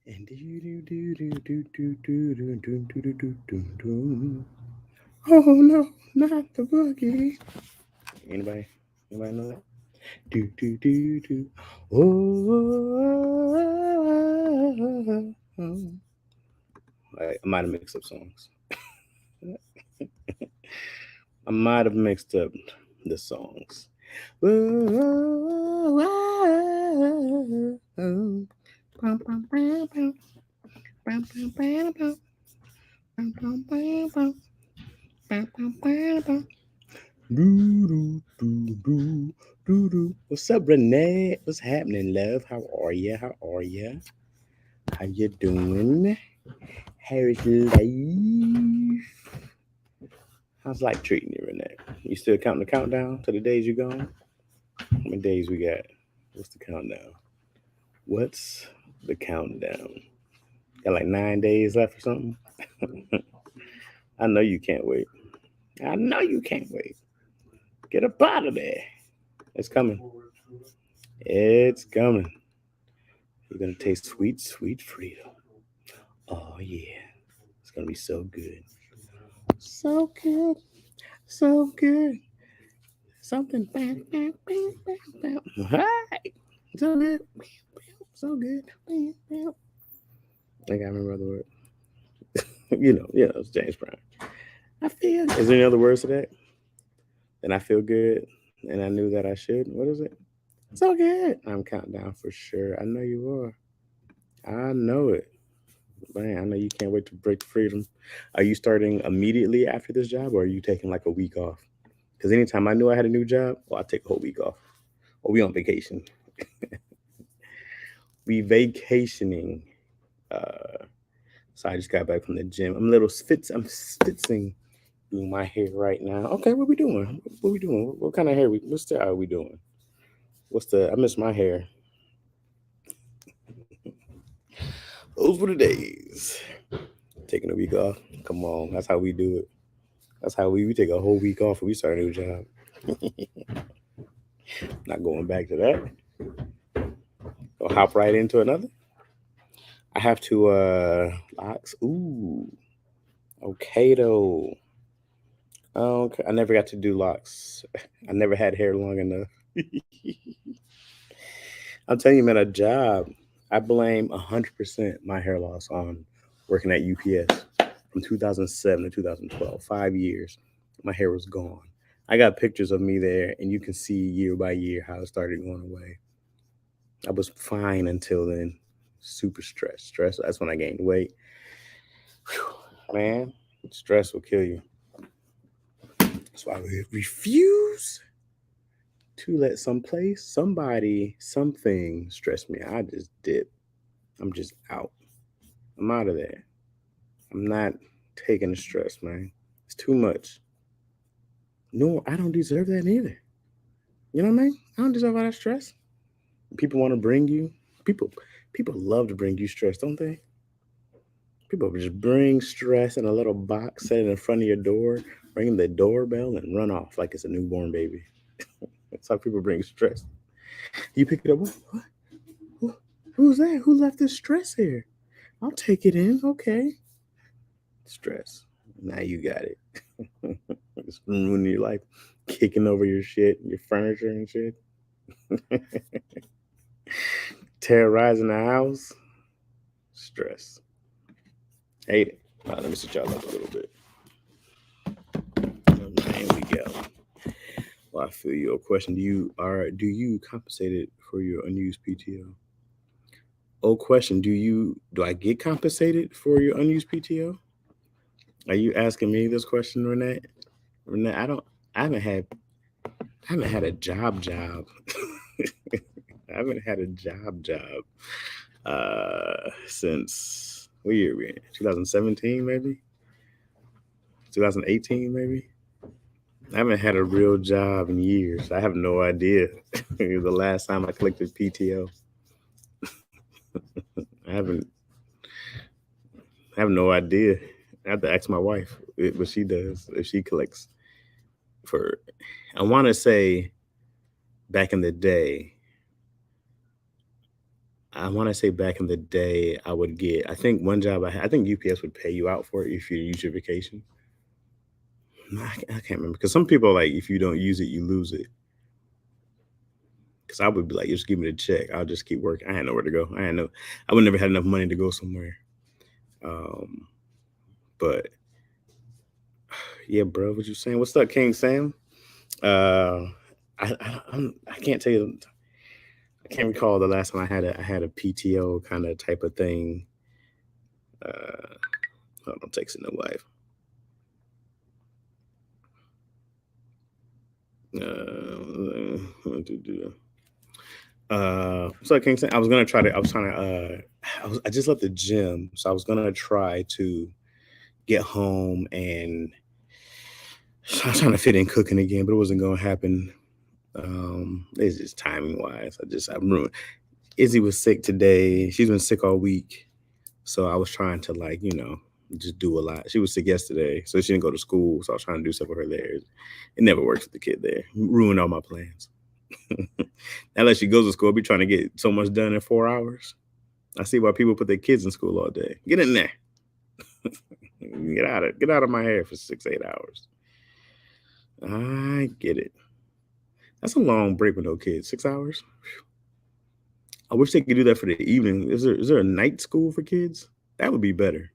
And do. Oh no, not the boogie. Anybody? Anybody know that? Do. Oh. I might have mixed up songs. I might have mixed up the songs. What's up, Renee? What's happening, love? How are you? How are you? How you doing? How's life? How's life treating you, Renee? You still counting the countdown to the days you gone? How many days we got? What's the countdown? What's the countdown? Got like 9 days left or something? I know you can't wait. I know you can't wait. Get up out of there. It's coming. It's coming. You're gonna taste sweet, sweet freedom. Oh yeah. It's gonna be so good. So good. So good. Something bam, bam, bam, bam, bam. Hi. So good. So good. Bam, bam. I gotta remember the word. It's James Brown. I feel. Is there any other words to that? And I feel good, and I knew that I should. What is it? So good. I'm counting down for sure. I know you are. I know it. Man, I know you can't wait to break freedom. Are you starting immediately after this job, or are you taking like a week off? Because anytime I knew I had a new job, well, I take a whole week off. Or we on vacation. We vacationing. Uh, so I just got back from the gym. I'm a little spitz. I'm spitzing doing my hair right now. Okay, what we doing? What we doing? What kind of hair? What style are we doing? What's the? I miss my hair. Those were the days. Taking a week off. Come on, that's how we do it. That's how we take a whole week off when we start a new job. Not going back to that. I'll hop right into another. I have to locks. Ooh. Okay though. Okay. I never got to do locks. I never had hair long enough. I'm telling you, man, a job. I blame 100% my hair loss on working at UPS from 2007 to 2012. 5 years, my hair was gone. I got pictures of me there, and you can see year by year how it started going away. I was fine until then. Super stressed. Stress. That's when I gained weight. Whew, man, stress will kill you. That's why we refuse to let some place, somebody, something stress me. I just dip. I'm just out. I'm out of there. I'm not taking the stress, man. It's too much. No, I don't deserve that either. You know what I mean? I don't deserve all that stress. People want to bring you. People, people love to bring you stress, don't they? People just bring stress in a little box, set it in front of your door, ring the doorbell, and run off like it's a newborn baby. That's how people bring stress. You pick it up. What? Who's that? Who left this stress here? I'll take it in. Okay. Stress. Now you got it. It's ruining your life, kicking over your shit, your furniture and shit, terrorizing the house. Stress. Hate it. Let me switch y'all up a little bit. There we go. Well, I feel your question. Do you compensated for your unused PTO? Oh, question. Do I get compensated for your unused PTO? Are you asking me this question, Renee? Renee, I haven't had I haven't had a job. I haven't had a job since what year we in? 2017 maybe? 2018 maybe? I haven't had a real job in years. I have no idea the last time I collected PTO. I haven't I have no idea. I have to ask my wife what she does if she collects for. I want to say back in the day, I want to say back in the day, I would get. I think one job I think UPS would pay you out for it if you use your vacation. No, I can't remember because some people are like if you don't use it, you lose it. Because I would be like, just give me the check. I'll just keep working. I had nowhere to go. I would never had enough money to go somewhere. Um, but yeah, bro, what you saying? What's up, King Sam? Uh, I can't tell you. I can't recall the last time I had a PTO kind of type of thing. Hold on, texting the wife. So King Sam, I was gonna try to. I was trying to. I just left the gym, so I was gonna try to get home and I was trying to fit in cooking again, but it wasn't gonna happen. It's just timing wise. I'm ruined. Izzy was sick today. She's been sick all week. So I was trying to just do a lot. She was sick yesterday, so she didn't go to school. So I was trying to do stuff with her there. It never works with the kid there. Ruined all my plans. Now that she goes to school, I'll be trying to get so much done in 4 hours. I see why people put their kids in school all day. Get in there. Get out of my hair for 6-8 hours. I get it. That's a long break with no kids. 6 hours. I wish they could do that for the evening. Is there a night school for kids? That would be better.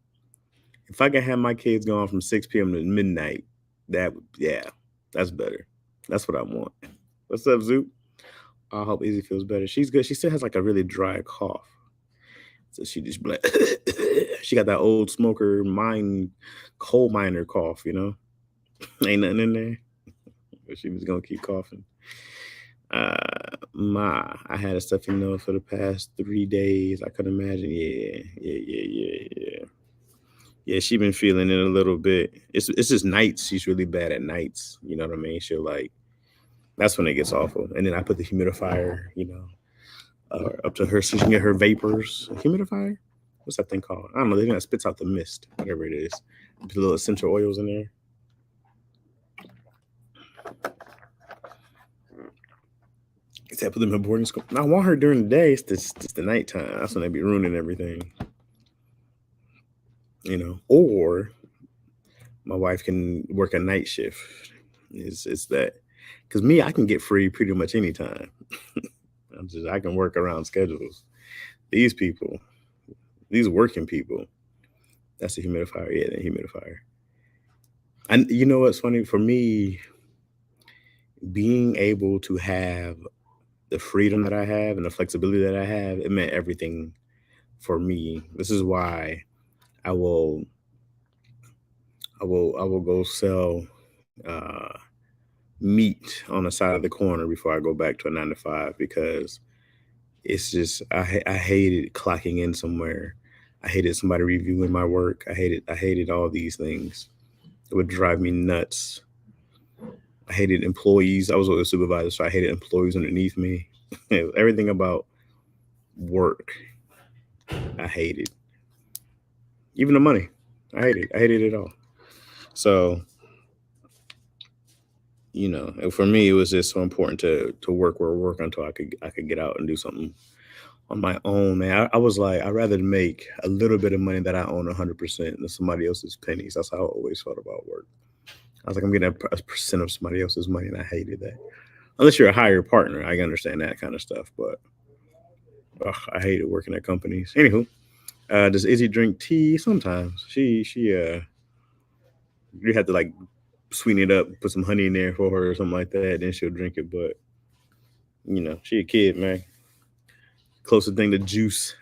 If I could have my kids going from 6 p.m. to midnight, that's better. That's what I want. What's up, Zoop? I hope Izzy feels better. She's good. She still has like a really dry cough. So she just she got that old smoker coal miner cough, Ain't nothing in there. But she was gonna keep coughing. I had a stuffy nose for the past 3 days. I could imagine. Yeah. Yeah, she been feeling it a little bit. It's just nights. She's really bad at nights. You know what I mean? She'll that's when it gets awful. And then I put the humidifier, up to her so she can get her vapors. A humidifier? What's that thing called? I don't know. The thing that spits out the mist, whatever it is. Put little essential oils in there. I put them in boarding school. I want her during the day. It's just the nighttime. That's when they be ruining everything. Or my wife can work a night shift. It's that because me, I can get free pretty much anytime. I can work around schedules. These people, these working people, that's the humidifier. Yeah, the humidifier. And you know what's funny for me? Being able to have the freedom that I have and the flexibility that I have, it meant everything for me. This is why I will go sell meat on the side of the corner before I go back to a 9 to 5 because it's just I hated clocking in somewhere. I hated somebody reviewing my work. I hated all these things. It would drive me nuts. I hated employees. I was a supervisor, so I hated employees underneath me. Everything about work, I hated. Even the money, I hated. I hated it all. So, for me, it was just so important to work until I could get out and do something on my own, man. I was like, I'd rather make a little bit of money that I own 100% than somebody else's pennies. That's how I always felt about work. I was like, I'm getting a percent of somebody else's money, and I hated that. Unless you're a higher partner, I can understand that kind of stuff. But I hated working at companies. Anywho, does Izzy drink tea? Sometimes you have to sweeten it up, put some honey in there for her or something like that. Then she'll drink it. But she a kid, man. Closest thing to juice.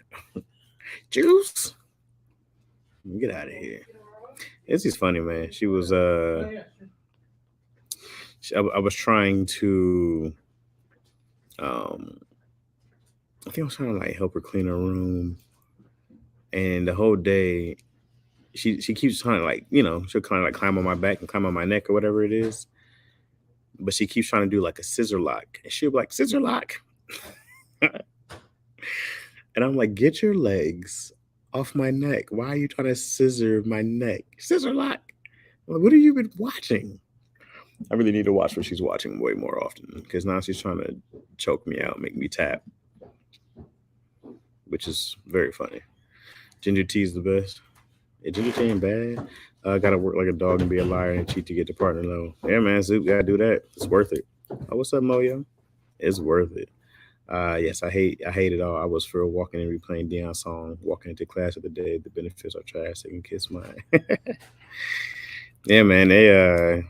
Juice. Get out of here. It's just funny, man. She was I was trying to I think I was trying to help her clean her room, and the whole day she keeps trying to she'll kind of climb on my back and climb on my neck or whatever it is, but she keeps trying to do like a scissor lock, and she'll be like scissor lock, and I'm like, get your legs off my neck. Why are you trying to scissor my neck? Scissor lock. I'm like, what have you been watching? I really need to watch what she's watching way more often because now she's trying to choke me out, make me tap. which is very funny. Ginger tea is the best. Yeah, ginger tea ain't bad. Gotta work like a dog and be a liar and cheat to get the partner low. Yeah, man, Zoop, gotta do that. It's worth it. Oh, what's up, Moyo? It's worth it. Yes, I hate it all. I was for walking and replaying Dion's song, walking into class of the day. The benefits are trash. They can kiss mine. Yeah, man.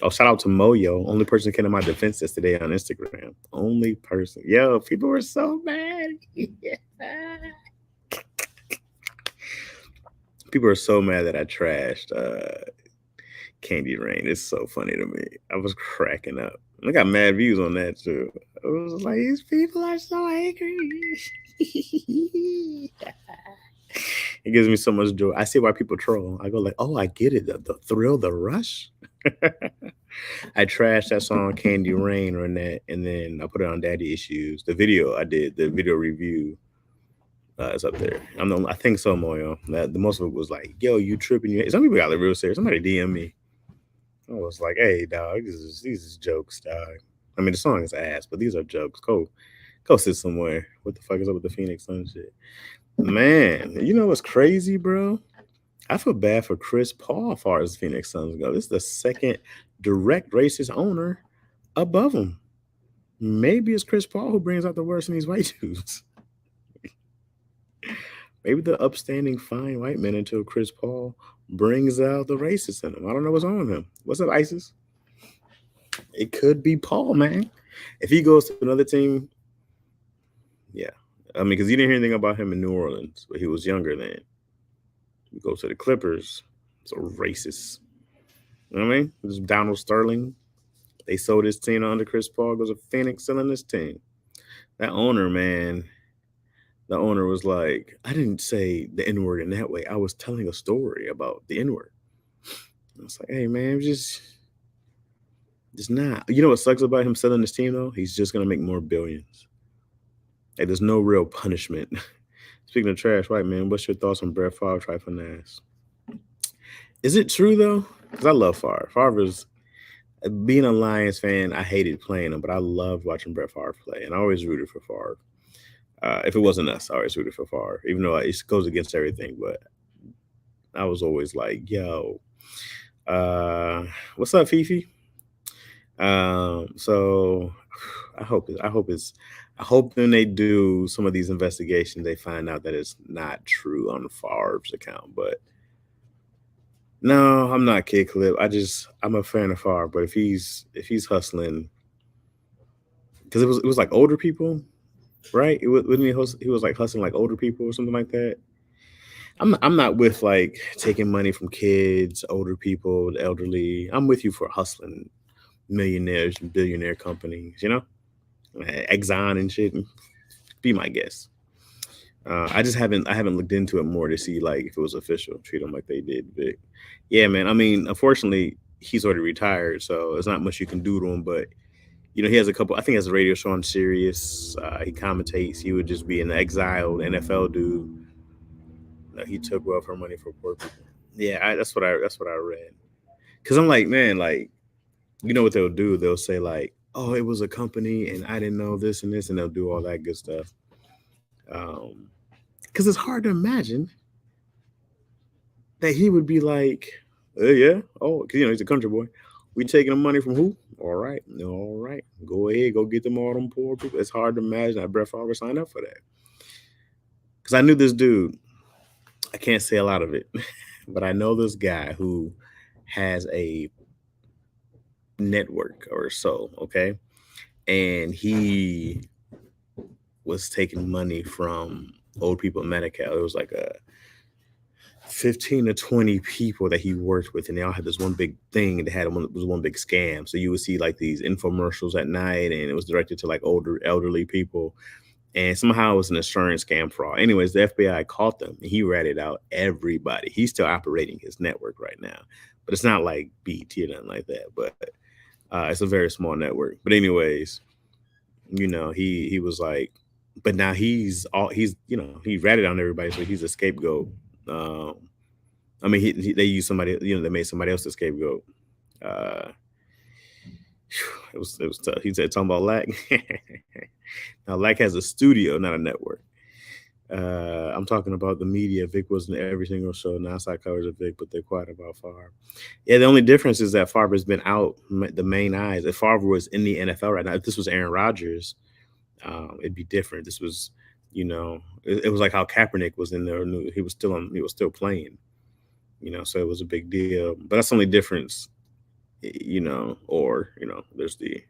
Oh, shout out to Moyo. Only person came to my defense yesterday on Instagram. Only person. Yo, people were so mad. People are so mad that I trashed Candy Rain. It's so funny to me. I was cracking up. I got mad views on that too. I was like, these people are so angry. It gives me so much joy. I see why people troll. I go like, oh, I get it. The thrill, the rush. I trashed that song Candy Rain on that, and then I put it on Daddy Issues. The video I did, the video review, is up there. I think so, Moyo. The most of it was like, yo, you tripping? Some people got like real serious. Somebody DM me. I was like, hey, dog, these is jokes, dog. I mean, the song is ass, but these are jokes. Go sit somewhere. What the fuck is up with the Phoenix Sun shit? Man, you know what's crazy, bro? I feel bad for Chris Paul as far as Phoenix Suns go. This is the second direct racist owner above him. Maybe it's Chris Paul who brings out the worst in these white dudes. Maybe the upstanding, fine white men until Chris Paul brings out the racist in him. I don't know what's on with him. What's up, ISIS? It could be Paul, man. If he goes to another team, yeah. I mean, because you didn't hear anything about him in New Orleans, but he was younger then. He goes to the Clippers. So racist. You know what I mean? This is Donald Sterling. They sold his team under Chris Paul. Goes to Phoenix selling his team. That owner, man. The owner was like, I didn't say the N-word in that way. I was telling a story about the N-word. I was like, hey, man, just not. You know what sucks about him selling his team, though? He's just going to make more billions. Like, there's no real punishment. Speaking of trash, white man, what's your thoughts on Brett Favre trifling ass? Is it true, though? Because I love Favre. Favre is, being a Lions fan, I hated playing him, but I loved watching Brett Favre play, and I always rooted for Favre. If it wasn't us, I always rooted for Favre, even though it goes against everything. But I was always like, yo, what's up, Fifi? So I hope when they do some of these investigations, they find out that it's not true on Favre's account. But no, I'm not Kid Clip. I'm a fan of Favre, but if he's hustling, because it was like older people, right? He was like hustling like older people or something like that. I'm not with like taking money from kids, older people, the elderly. I'm with you for hustling millionaires and billionaire companies, you know, Exxon and shit. Be my guest. I haven't looked into it more to see like if it was official. Treat them like they did Vic. Yeah, man. I mean, unfortunately, he's already retired, so there's not much you can do to him. But you know, he has a couple. I think he has a radio show on Sirius. He commentates. He would just be an exiled NFL dude. He took welfare money for poor people. Yeah, that's what I read. Because I'm like, man, like, you know what they'll do? They'll say like, oh, it was a company, and I didn't know this and this, and they'll do all that good stuff. Because it's hard to imagine that he would be like, yeah, oh, because you know he's a country boy. We taking the money from who? All right, go ahead, go get them all them poor people. It's hard to imagine that Brett Favre signed up for that. Because I knew this dude. I can't say a lot of it, but I know this guy who has a network or so, okay? And he was taking money from old people in Medi-Cal. It was like a 15 to 20 people that he worked with, and they all had this one big thing. They had one big scam. So you would see like these infomercials at night, and it was directed to like older elderly people. And somehow it was an insurance scam fraud. Anyways, the FBI caught them, and he ratted out everybody. He's still operating his network right now, but it's not like BT or nothing like that. But it's a very small network. But anyways, you know, he was like, but now he's you know, he ratted on everybody, so he's a scapegoat. I mean, they used somebody, you know, they made somebody else a scapegoat. It was tough. He said talking about Lack. Now Lack has a studio, not a network. I'm talking about the media. Vic was in every single show. Nonstop coverage of Vic, but they're quiet about Favre. Yeah, the only difference is that Favre has been out the main eyes. If Favre was in the NFL right now, if this was Aaron Rodgers, it'd be different. This was, it was like how Kaepernick was in there. He was still on. He was still playing. So it was a big deal. But that's the only difference. Or there's the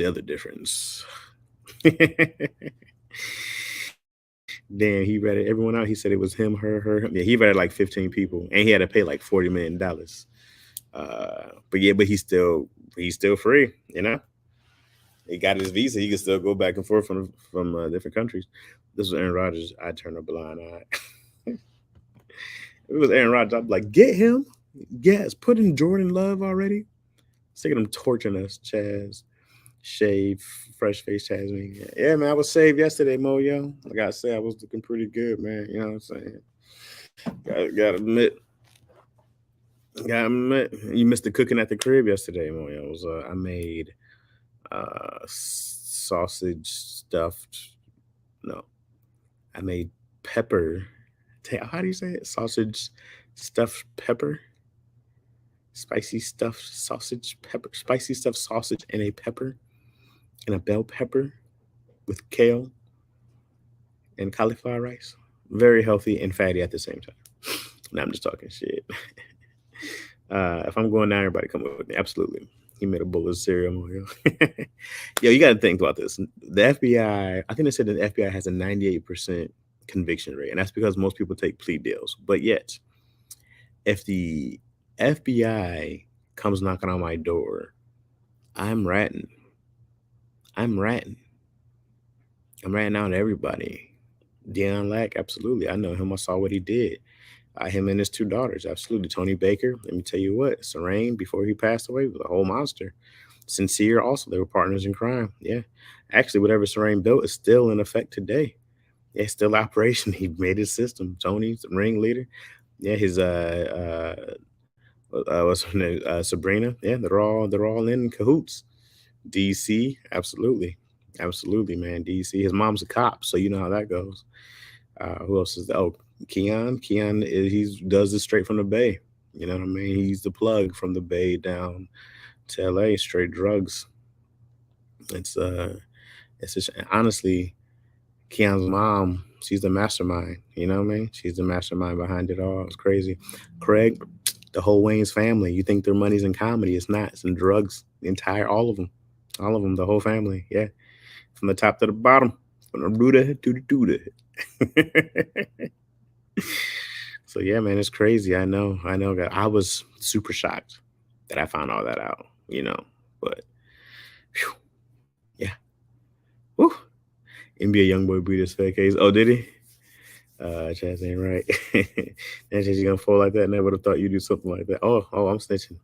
other difference. Damn, he ratted everyone out. He said it was him, her, him. Yeah, he ratted like 15 people, and he had to pay like $40 million. But he's still free. He got his visa. He can still go back and forth from different countries. This was Aaron Rodgers. I turned a blind eye. If it was Aaron Rodgers, I'd be like, get him. Yes, put in Jordan Love already. Sick of them torturing us, Chaz. Shave, fresh face Chaz. Yeah, man, I was saved yesterday, Mo, yo. I gotta say, I was looking pretty good, man. You know what I'm saying? Gotta admit. You missed the cooking at the crib yesterday, Mo. Yo. I made sausage stuffed. No, I made pepper. How do you say it? Sausage stuffed pepper. Spicy stuffed sausage and a pepper and a bell pepper with kale and cauliflower rice. Very healthy and fatty at the same time. Now I'm just talking shit. If I'm going down, everybody come with me. Absolutely. He made a bowl of cereal. Yo, you got to think about this. The FBI, I think they said that the FBI has a 98% conviction rate, and that's because most people take plea deals. But yet, if the FBI comes knocking on my door, I'm ratting. I'm ratting. I'm ratting out everybody. Deion Lack, absolutely. I know him. I saw what he did. Him and his two daughters, absolutely. Tony Baker, let me tell you what, Serene, before he passed away, was a whole monster. Sincere, also, they were partners in crime. Yeah. Actually, whatever Serene built is still in effect today. Yeah, it's still operation. He made his system. Tony's the ringleader. Yeah, his what's her name? Sabrina. Yeah, they're all in cahoots. DC, absolutely, man. DC. His mom's a cop, so you know how that goes. Who else is there? Oh, Keon. He does this straight from the Bay. You know what I mean? He's the plug from the Bay down to LA, straight drugs. It's just honestly, Keon's mom, she's the mastermind. You know what I mean? She's the mastermind behind it all. It's crazy. Craig, the whole Wayne's family. You think their money's in comedy? It's not. It's in drugs. All of them, the whole family. Yeah, from the top to the bottom, from the rooter to the doodah. So yeah, man, it's crazy. I know that I was super shocked that I found all that out, But whew, yeah. Woo. NBA YoungBoy beat his fat case. Oh, did he? Chaz ain't right. That's just gonna fall like that. Never would have thought you'd do something like that. Oh, I'm snitching.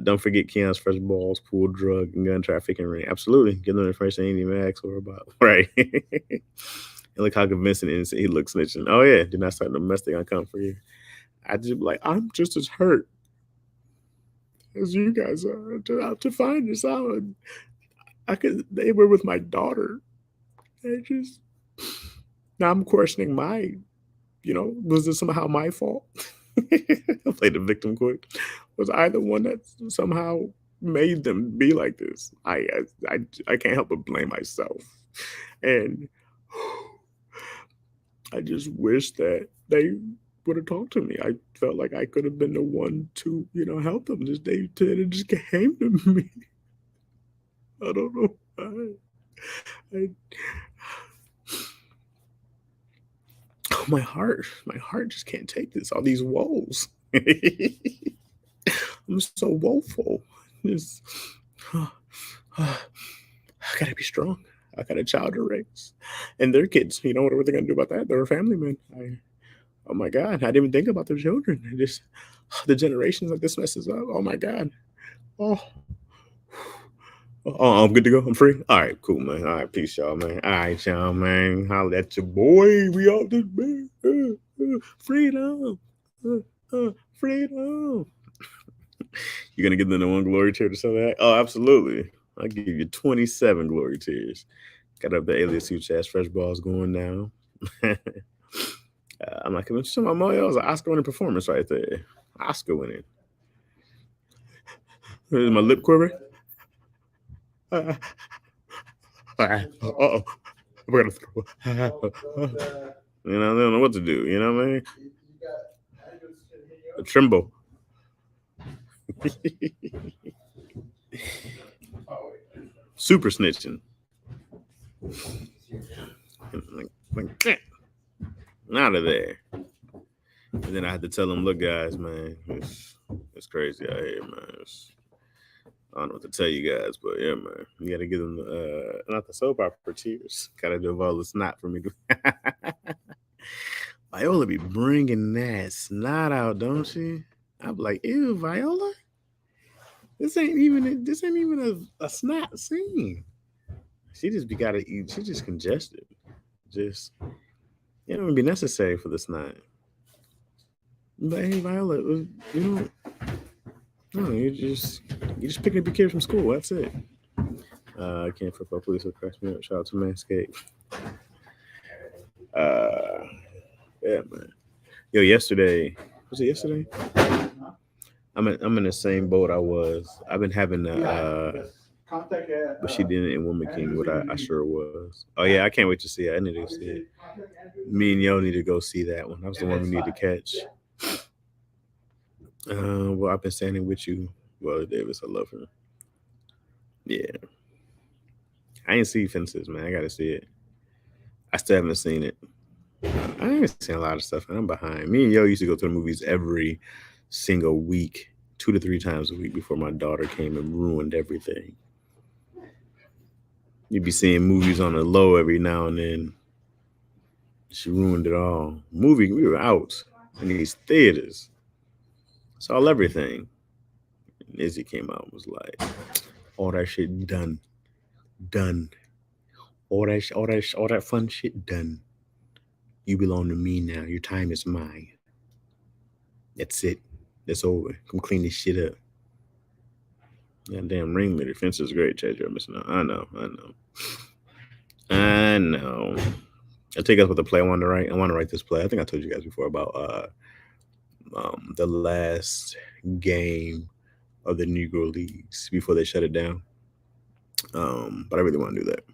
Don't forget Keon's fresh balls, pool, drug, and gun trafficking ring. Absolutely. Give them the information they ain't even ask for about. Right. And look how convincing it is. He looks snitching. Oh yeah, do not start no mess. They gonna come for you. I just be like, I'm just as hurt as you guys are to find this out. They were with my daughter. I just now I'm questioning was this somehow my fault? I played the victim quick. Was I the one that somehow made them be like this? I can't help but blame myself. And I just wish that they would have talked to me. I felt like I could have been the one to, help them. It just came to me. I don't know why. My heart just can't take this. All these woes. I'm so woeful. I gotta be strong. I got a child to raise, and their kids. What are they gonna do about that? They're a family man. Oh my God, I didn't even think about their children. The generations that this messes up. Oh my God. Oh. Oh, I'm good to go. I'm free. All right, cool, man. All right, peace, y'all, man. All right, y'all, man. Holla at your boy. We out this man. Freedom. Freedom. You're gonna get the one glory tear to say that? Oh, absolutely. I'll give you 27 glory tears. Got up the Alias Suit Chats, Fresh Balls going now. I'm like, what you talking about, Moyo? It was an Oscar winning performance right there. Oscar winning. Is my lip quiver? Uh-oh. I forgot to throw. You know, I don't know what to do. You know what I mean? A tremble. Super snitching. Like, out of there. And then I had to tell them, look, guys, man, it's crazy out here, man. I don't know what to tell you guys, but yeah, man, you got to give them not the soap opera tears. Got to do all the snot for me. Viola be bringing that snot out, don't she? I'm like, ew, Viola. This ain't even a snot scene. She just gotta eat. She just congested. Just it don't be necessary for the snot. But hey, Viola, you just picking up your kids from school. That's it. I can't flip up police or crash me up. Shout out to Manscaped. Yeah, man. Yo, yesterday was it yesterday? I'm in the same boat I was. I've been having but she didn't in Woman King. What I sure was. Oh yeah, I can't wait to see it. I need to see it. Me and Yo need to go see that one. That was the one we need to catch. Well, I've been standing with you, Viola Davis. I love her. Yeah, I ain't see Fences, man. I gotta see it. I still haven't seen it. I haven't seen a lot of stuff, and I'm behind. Me and Yo used to go to the movies every single week, 2 to 3 times a week before my daughter came and ruined everything. You'd be seeing movies on the low every now and then. She ruined it all. We were out in these theaters. Saw everything. And Izzy came out and was like, all that shit done. All that fun shit done. You belong to me now. Your time is mine. That's it. It's over. Come clean this shit up. That damn ringleader. Fence is great, Chad. You're missing out. I know. I'll take us with the play I want to write. I want to write this play. I think I told you guys before about the last game of the Negro Leagues before they shut it down. But I really want to do that.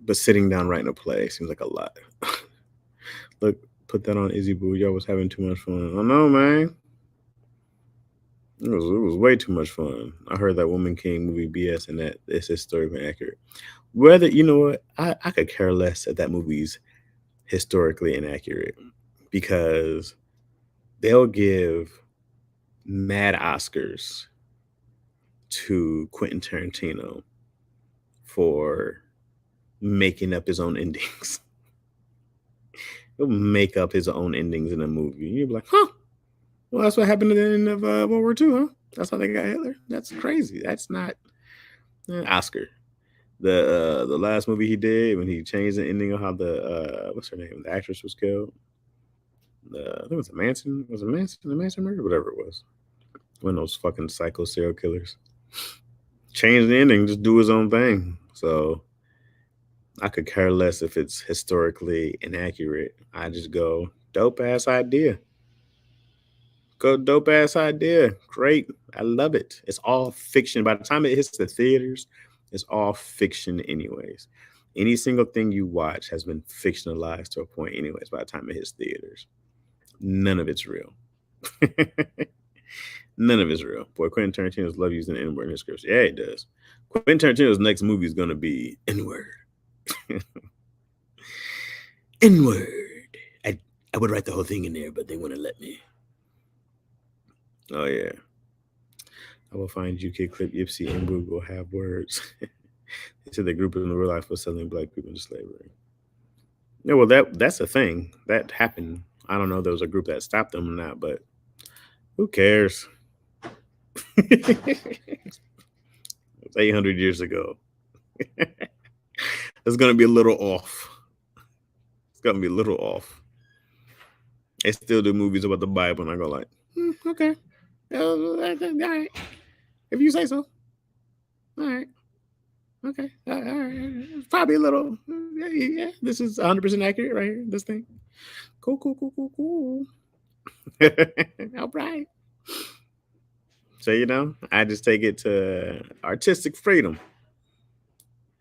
But sitting down writing a play seems like a lot. Look, put that on Izzy Boo. Y'all was having too much fun. I know, man. It was way too much fun. I heard that Woman King movie BS and that it's historically accurate. Whether, you know what, I could care less if that movie's historically inaccurate because they'll give mad Oscars to Quentin Tarantino for making up his own endings. He'll make up his own endings in a movie. You'll be like, huh? Well, that's what happened at the end of World War II, huh? That's how they got Hitler. That's crazy. That's not Oscar. The last movie he did when he changed the ending of how the what's her name? The actress was killed. I think it was a Manson. Was it Manson? The Manson murder? Whatever it was. One of those fucking psycho serial killers. Change the ending, just do his own thing. So I could care less if it's historically inaccurate. I just go, dope ass idea. Dope ass idea. Great. I love it. It's all fiction. By the time it hits the theaters, it's all fiction anyways. Any single thing you watch has been fictionalized to a point anyways by the time it hits theaters. None of it's real. None of it's real. Boy, Quentin Tarantino's love using the N-word in his scripts. Yeah, it does. Quentin Tarantino's next movie is going to be N-word. N-word. I would write the whole thing in there, but they wouldn't let me. Oh, yeah. I will find UK clip Yipsy and Boog will have words. They said the group in the real life was selling black people into slavery. Yeah, well, that's a thing. That happened. I don't know if there was a group that stopped them or not, but who cares? It's 800 years ago. It's going to be a little off. It's going to be a little off. They still do movies about the Bible, and I go like, okay. All right. If you say so. All right. Okay. All right. Probably a little. Yeah. This is 100% accurate right here. This thing. Cool. Cool. Cool. Cool. Cool. All right. So I just take it to artistic freedom.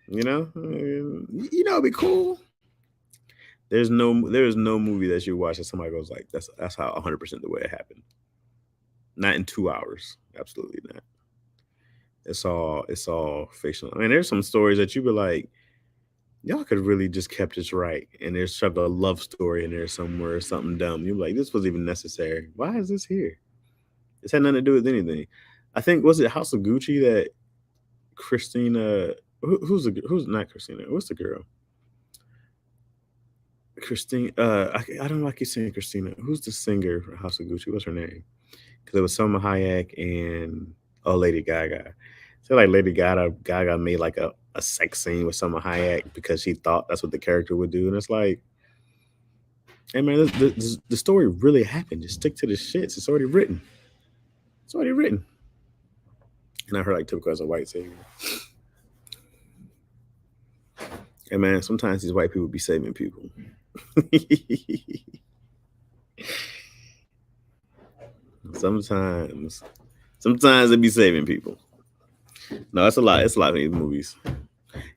It'd be cool. There is no movie that you watch that somebody goes like, that's how 100% the way it happened. Not in 2 hours. Absolutely not. It's all fictional. I mean, there's some stories that you be like, y'all could really just kept this right, and there's shoved a love story in there somewhere or something dumb. You're like, this wasn't even necessary. Why is this here? This had nothing to do with anything. I think was it House of Gucci that Christina, who's not Christina? What's the girl? Christine. I don't know. I keep saying Christina. Who's the singer for House of Gucci? What's her name? Because it was Selma Hayek and Lady Gaga. So like Gaga made like a sex scene with Selma Hayek because she thought that's what the character would do, and it's like, hey man, the story really happened. Just stick to the shits. It's already written. It's already written. And I heard like typical as a white savior. Hey man, sometimes these white people be saving people. sometimes, sometimes they be saving people. No, it's a lot. It's a lot of these movies.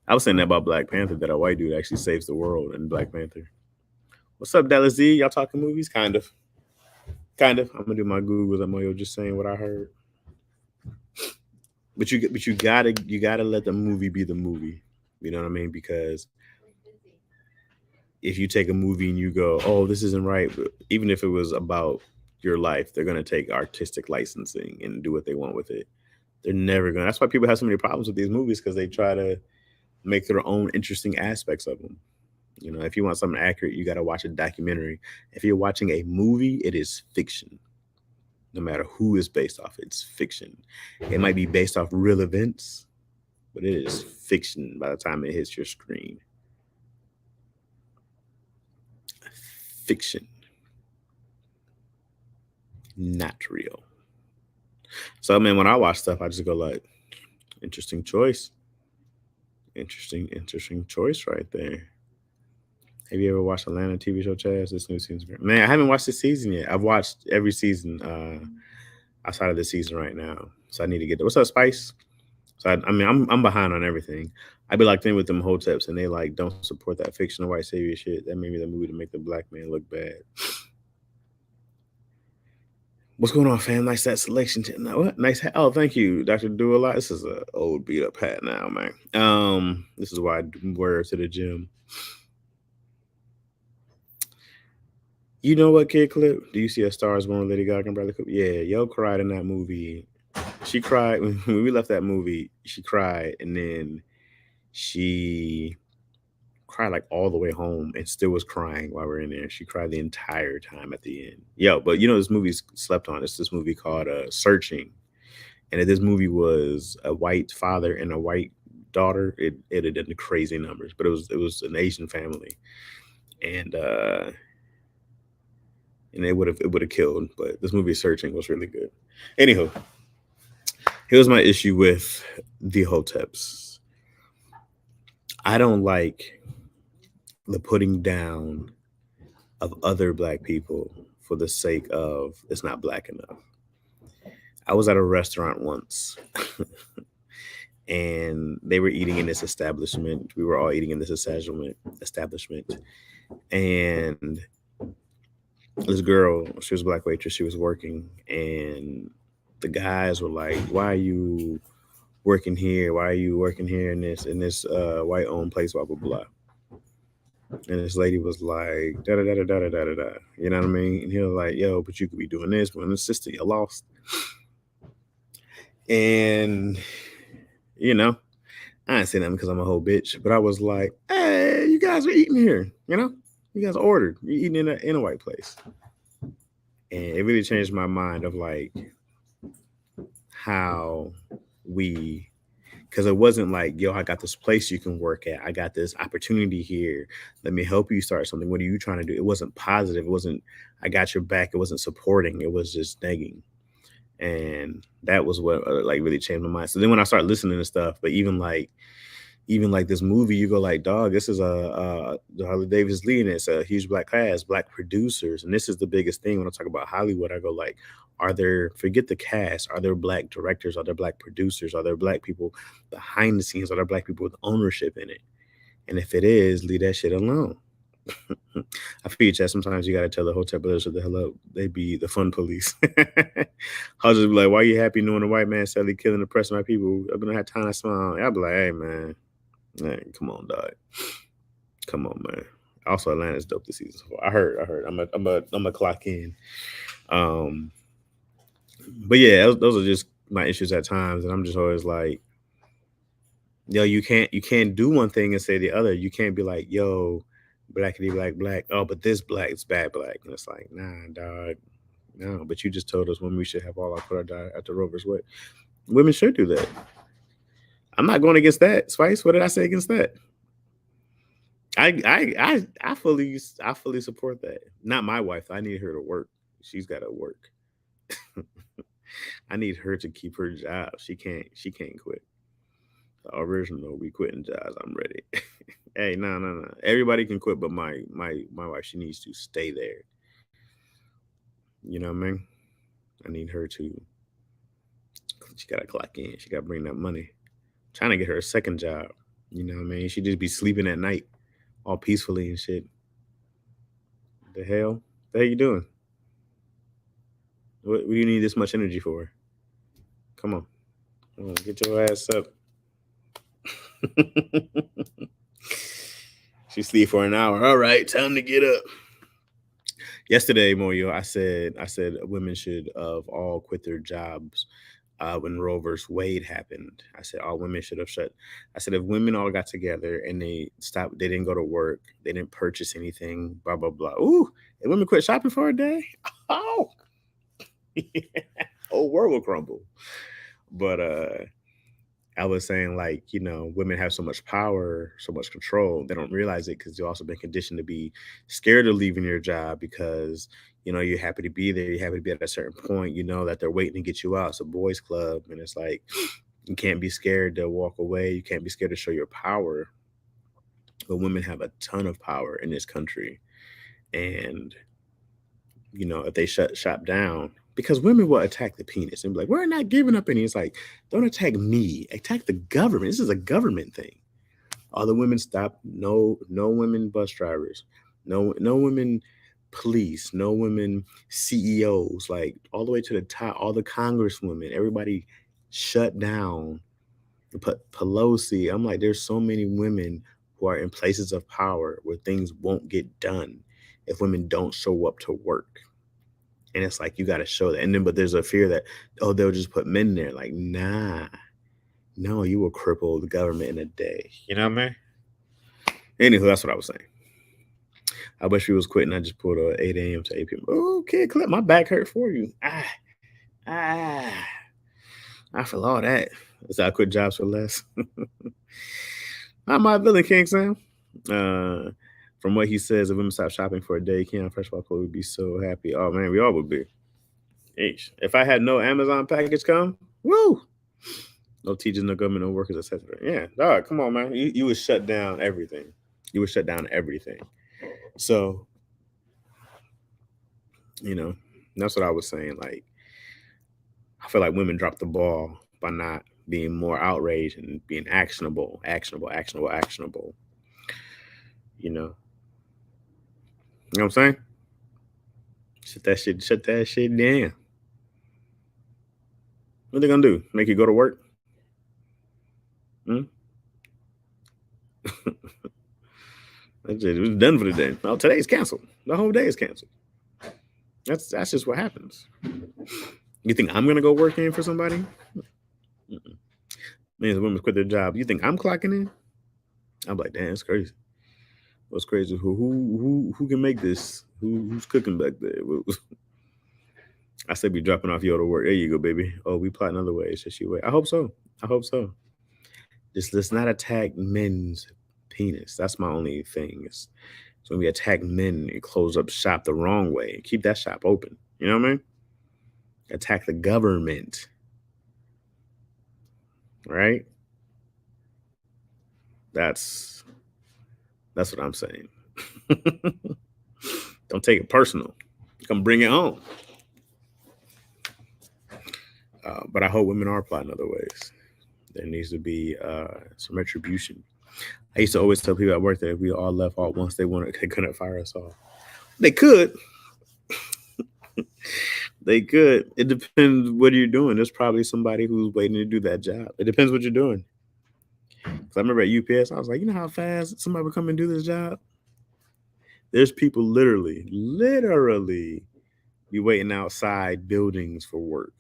I was saying that about Black Panther, that a white dude actually saves the world in Black Panther. What's up, Dallas Z? Y'all talking movies? Kind of. Kind of. I'm gonna do my Googles. I'm just saying what I heard. But you gotta let the movie be the movie. You know what I mean? Because if you take a movie and you go, oh, this isn't right, but even if it was about your life, they're gonna take artistic licensing and do what they want with it. They're never gonna. That's why people have so many problems with these movies, because they try to make their own interesting aspects of them. If you want something accurate, you got to watch a documentary. If you're watching a movie, it is fiction. No matter who is based off, it's fiction. It might be based off real events, but it is fiction by the time it hits your screen. Fiction, not real. So, man, when I watch stuff, I just go like, interesting choice. Interesting choice right there. Have you ever watched Atlanta TV show, Chaz? This new season's great. Man, I haven't watched this season yet. I've watched every season outside of this season right now. So I need to get there. What's up, Spice? So I'm behind on everything. I be like in with them hoteps, and they like don't support that fictional white savior shit. That made me the movie to make the black man look bad. What's going on, fam? Nice that selection. What? Nice hat. Oh, thank you, Dr. Do a lot. This is an old beat up hat now, man. This is why I wear it to the gym. You know what, Kid Clip? Do you see A Star Is Born, Lady Gaga and Bradley Cooper? Yeah, yo cried in that movie. She cried when we left that movie. She cried, and then she cried like all the way home, and still was crying while we are in there. She cried the entire time at the end. Yo, but this movie's slept on. It's this movie called Searching, and if this movie was a white father and a white daughter, it had done the crazy numbers. But it was an Asian family, and it would have killed. But this movie Searching was really good. Anywho, here's my issue with the hoteps. I don't like the putting down of other black people for the sake of it's not black enough. I was at a restaurant once and they were eating in this establishment. We were all eating in this establishment. And this girl, she was a black waitress, she was working, and the guys were like, why are you working here? Why are you working here in this white owned place, blah, blah, blah. And this lady was like, da da da da da da da da. You know what I mean? And he was like, yo, but you could be doing this. But sister, you lost. And, I ain't saying that because I'm a whole bitch. But I was like, hey, you guys are eating here. You guys ordered. You're eating in a white place. And it really changed my mind of like how because it wasn't like, yo, I got this place you can work at. I got this opportunity here. Let me help you start something. What are you trying to do? It wasn't positive. It wasn't, I got your back. It wasn't supporting. It was just negging. And that was what like really changed my mind. So then when I started listening to stuff, but even like even like this movie, you go like, dog, this is a Harley Davis leading. It's a huge black cast, black producers, and this is the biggest thing when I talk about Hollywood. I go like, are there forget the cast? Are there black directors? Are there black producers? Are there black people behind the scenes? Are there black people with ownership in it? And if it is, leave that shit alone. I feel you, Chad. Sometimes you gotta tell the hotel brothers to the hell up. They be the fun police. I'll just be like, "Why you happy knowing a white man sadly killing the press of my people? I'm gonna have time to smile." I'll be like, "Hey, man, come on, dog. Come on, man." Also, Atlanta's dope this season. So I heard. I'm a clock in. Um, but yeah, those are just my issues at times, and I'm just always like, yo, you can't do one thing and say the other. You can't be like, yo, blackity black. Oh, but this black is bad black. And it's like, nah, dog. No, but you just told us when we should have all our put our die at the Rover's way. Women should do that. I'm not going against that. Spice, what did I say against that? I fully support that. Not my wife. I need her to work. She's got to work. I need her to keep her job. She can't quit. The original, we quitting jobs. I'm ready. Hey, no. Everybody can quit, but my wife, she needs to stay there. You know what I mean? I need her to. She gotta clock in. She gotta bring that money. Trying to get her a second job. You know what I mean? She just be sleeping at night, all peacefully and shit. The hell? The hell you doing? What do you need this much energy for? Come on, get your ass up. She sleep for an hour. All right, time to get up. Yesterday, Moyo, I said women should of all quit their jobs when Roe versus Wade happened. I said all women should have shut. I said if women all got together and they stopped, they didn't go to work, they didn't purchase anything, blah blah blah. Ooh, and women quit shopping for a day. Oh, whole world will crumble. But I was saying, like, women have so much power, so much control. They don't realize it because you've also been conditioned to be scared of leaving your job because, you're happy to be there. You're happy to be at a certain point. You know that they're waiting to get you out. It's a boys' club. And it's like, you can't be scared to walk away. You can't be scared to show your power. But women have a ton of power in this country. And if they shut shop down, because women will attack the penis and be like, we're not giving up any. It's like, don't attack me, attack the government. This is a government thing. All the women stop. No women bus drivers, no women police, no women CEOs, like all the way to the top, all the congresswomen, everybody shut down. But Pelosi, I'm like, there's so many women who are in places of power where things won't get done if women don't show up to work. And it's like, you got to show that. And then, but there's a fear that, oh, they'll just put men there. Like, nah, no, you will cripple the government in a day. You know what I mean? Anywho, that's what I was saying. I wish we was quitting. I just pulled a 8 a.m. to 8 p.m. Okay, clip. My back hurt for you. Ah. I feel all that. So I quit jobs for less. Not my villain, King Sam. From what he says, if women stop shopping for a day, Keon Freshwater would be so happy. Oh man, we all would be. Eesh. If I had no Amazon package come, woo! No teachers, no government, no workers, etc. Yeah, dog, come on, man. You would shut down everything. You would shut down everything. So, that's what I was saying. Like, I feel like women dropped the ball by not being more outraged and being actionable. You know, you know what I'm saying? Shut that shit down. What they gonna do? Make you go to work? Hmm? That's it. It was done for the day. Oh, today's canceled. The whole day is canceled. That's just what happens. You think I'm gonna go work in for somebody? Mm-mm. Man, the women quit their job. You think I'm clocking in? I'm like, damn, it's crazy. What's crazy? Who can make this? Who's cooking back there? I said be dropping off you to work. There you go, baby. Oh, we plot another way. So she wait. I hope so. I hope so. Just let's not attack men's penis. That's my only thing. Is when we attack men and close up shop the wrong way. Keep that shop open. You know what I mean? Attack the government. Right? That's what I'm saying. Don't take it personal. Come bring it home. But I hope women are applying other ways. There needs to be some retribution. I used to always tell people at work that if we all left all at once, they couldn't fire us all. They could. They could. It depends what you're doing. There's probably somebody who's waiting to do that job. It depends what you're doing. Because I remember at UPS, I was like, you know how fast somebody would come and do this job? There's people literally be waiting outside buildings for work.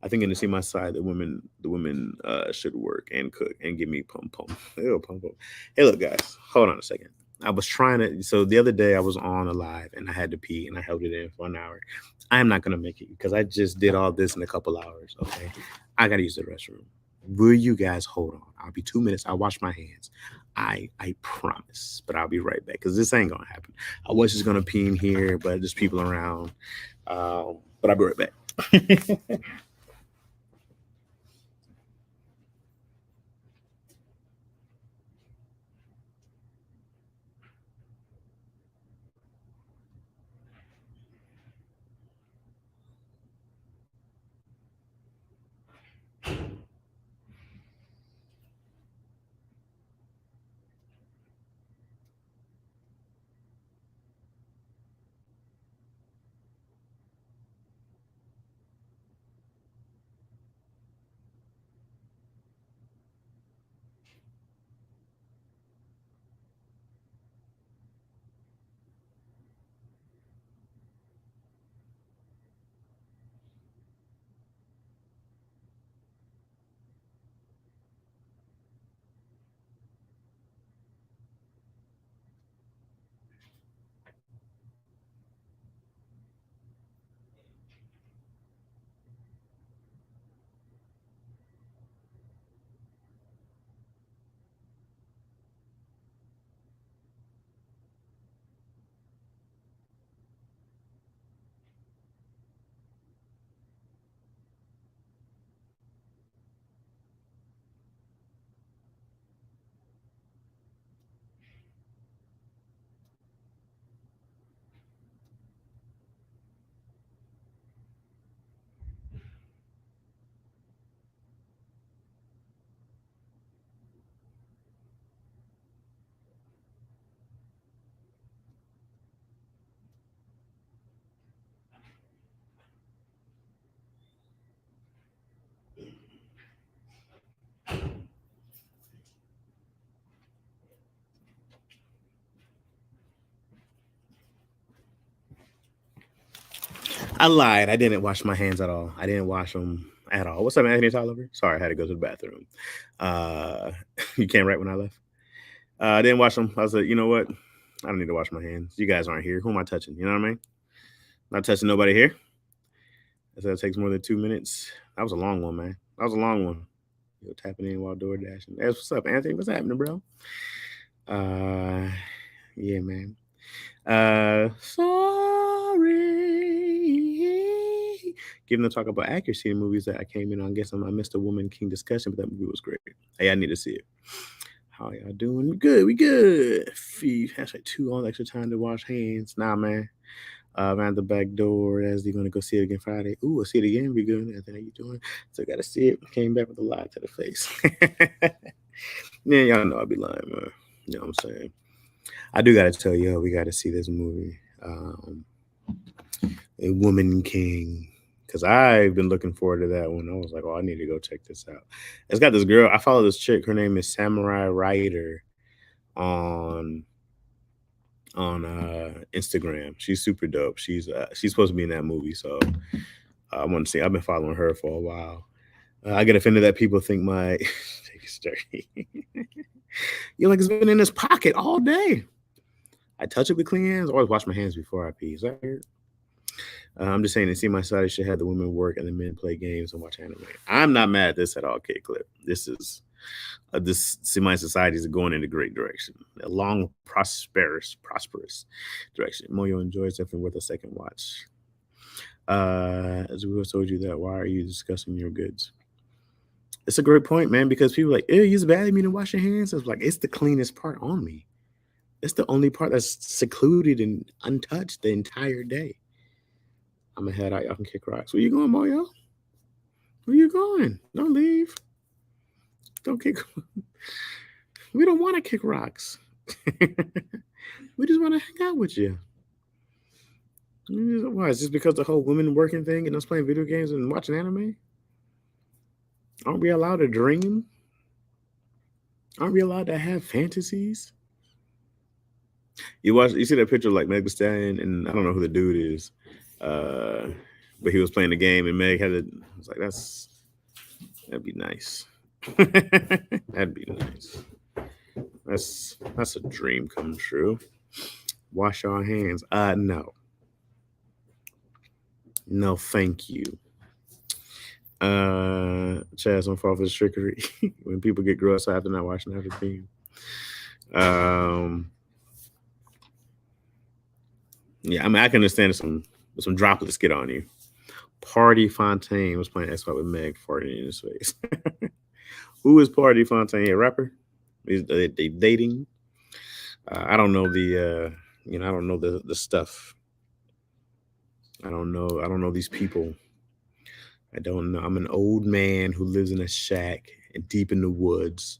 I think in the see my side, the women should work and cook and give me pum pum. Ew, pum pum. Hey, look, guys, hold on a second. I was trying to. So the other day I was on a live and I had to pee and I held it in for an hour. I am not gonna make it because I just did all this in a couple hours. Okay, I gotta use the restroom. Will you guys hold on? I'll be 2 minutes. I'll wash my hands. I promise, but I'll be right back because this ain't gonna happen. I was just gonna pee in here, but there's people around. But I'll be right back. I lied. I didn't wash my hands at all. I didn't wash them at all. What's up, Anthony Tolliver? Sorry, I had to go to the bathroom. Uh, you came right when I left. I didn't wash them. I was like, you know what? I don't need to wash my hands. You guys aren't here. Who am I touching? You know what I mean? Not touching nobody here. I said it takes more than 2 minutes. That was a long one, man. That was a long one. You're tapping in while door dashing. Hey, what's up, Anthony? What's happening, bro? Yeah, man. Sorry. Given the talk about accuracy in movies that I came in on, guessing I missed a Woman King discussion, but that movie was great. Hey, I need to see it. How y'all doing? We good. We good. Hashtag 2 on extra time to wash hands. Nah, man. Around the back door as they're gonna go see it again Friday. Ooh, I'll see it again. Be good. Anthony, how you doing? So gotta see it. Came back with a lie to the face. Yeah, y'all know I'll be lying, man. You know what I'm saying? I do gotta tell you, we gotta see this movie. A Woman King. Because I've been looking forward to that one. I was like, oh, I need to go check this out. It's got this girl. I follow this chick. Her name is Samurai Rider on Instagram. She's super dope. She's supposed to be in that movie, so I want to see. I've been following her for a while. I get offended that people think my it's dirty. You're like, it's been in his pocket all day. I touch it with clean hands. I always wash my hands before I pee. Is that weird? I'm just saying, to see my side, should have the women work and the men play games and watch anime. I'm not mad at this at all, K Clip. This is this semi society is going in a great direction, a long, prosperous direction. Moyo enjoys, definitely worth a second watch. As we have told you that, why are you discussing your goods? It's a great point, man, because people are like, ew, use bad me to wash your hands. It's like, it's the cleanest part on me. It's the only part that's secluded and untouched the entire day. I'm gonna head out. Y'all can kick rocks. Where you going, Mario? Where you going? Don't leave. Don't kick. We don't want to kick rocks. We just want to hang out with you. Why? Is this because the whole women working thing and us playing video games and watching anime? Aren't we allowed to dream? Aren't we allowed to have fantasies? You see that picture of like Meg Thee Stallion, and I don't know who the dude is, but he was playing the game, and Meg had it. I was like, that'd be nice. That'd be nice. That's a dream come true. Wash our hands. No, thank you. Chaz on fall for the trickery. When people get gross after not washing after being. Yeah, I mean, I can understand some droplets get on you. Party Fontaine was playing Xbox with Meg farting in his face. Who is Party Fontaine? A rapper? They dating? I don't know the I don't know the stuff. I don't know these people. I don't know. I'm an old man who lives in a shack deep in the woods.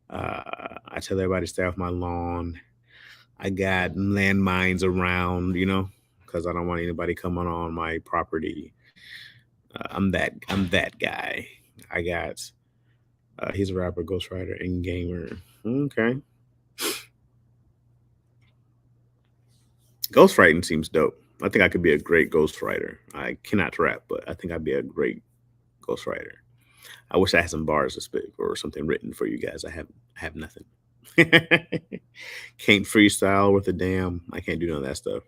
I tell everybody to stay off my lawn. I got landmines around, because I don't want anybody coming on my property. I'm that guy. I got. He's a rapper, ghostwriter, and gamer. Okay. Ghostwriting seems dope. I think I could be a great ghostwriter. I cannot rap, but I think I'd be a great ghostwriter. I wish I had some bars to spit or something written for you guys. I have nothing. Can't freestyle worth a damn. I can't do none of that stuff.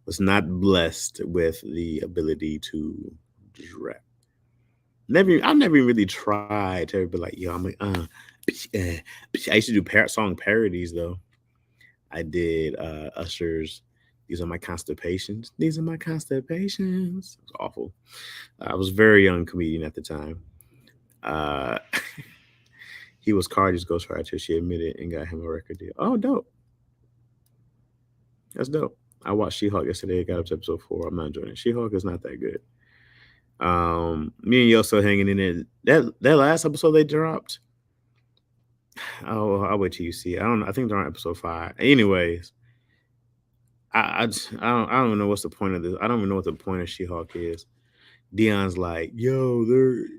Was not blessed with the ability to just rap. I've never really tried to be like, yo, I'm like, I used to do song parodies though. I did Usher's These Are My Constipations. These are my constipations. It was awful. I was a very young comedian at the time. He was Cardi's ghostwriter. She admitted and got him a record deal. Oh, dope. That's dope. I watched She-Hulk yesterday. Got up to episode 4. I'm not enjoying it. She-Hulk is not that good. Me and Yo still hanging in there. That last episode they dropped. Oh, I'll wait till you see it. I don't know. I think they're on episode 5. Anyways, I don't know what's the point of this. I don't even know what the point of She-Hulk is. Dion's like, yo,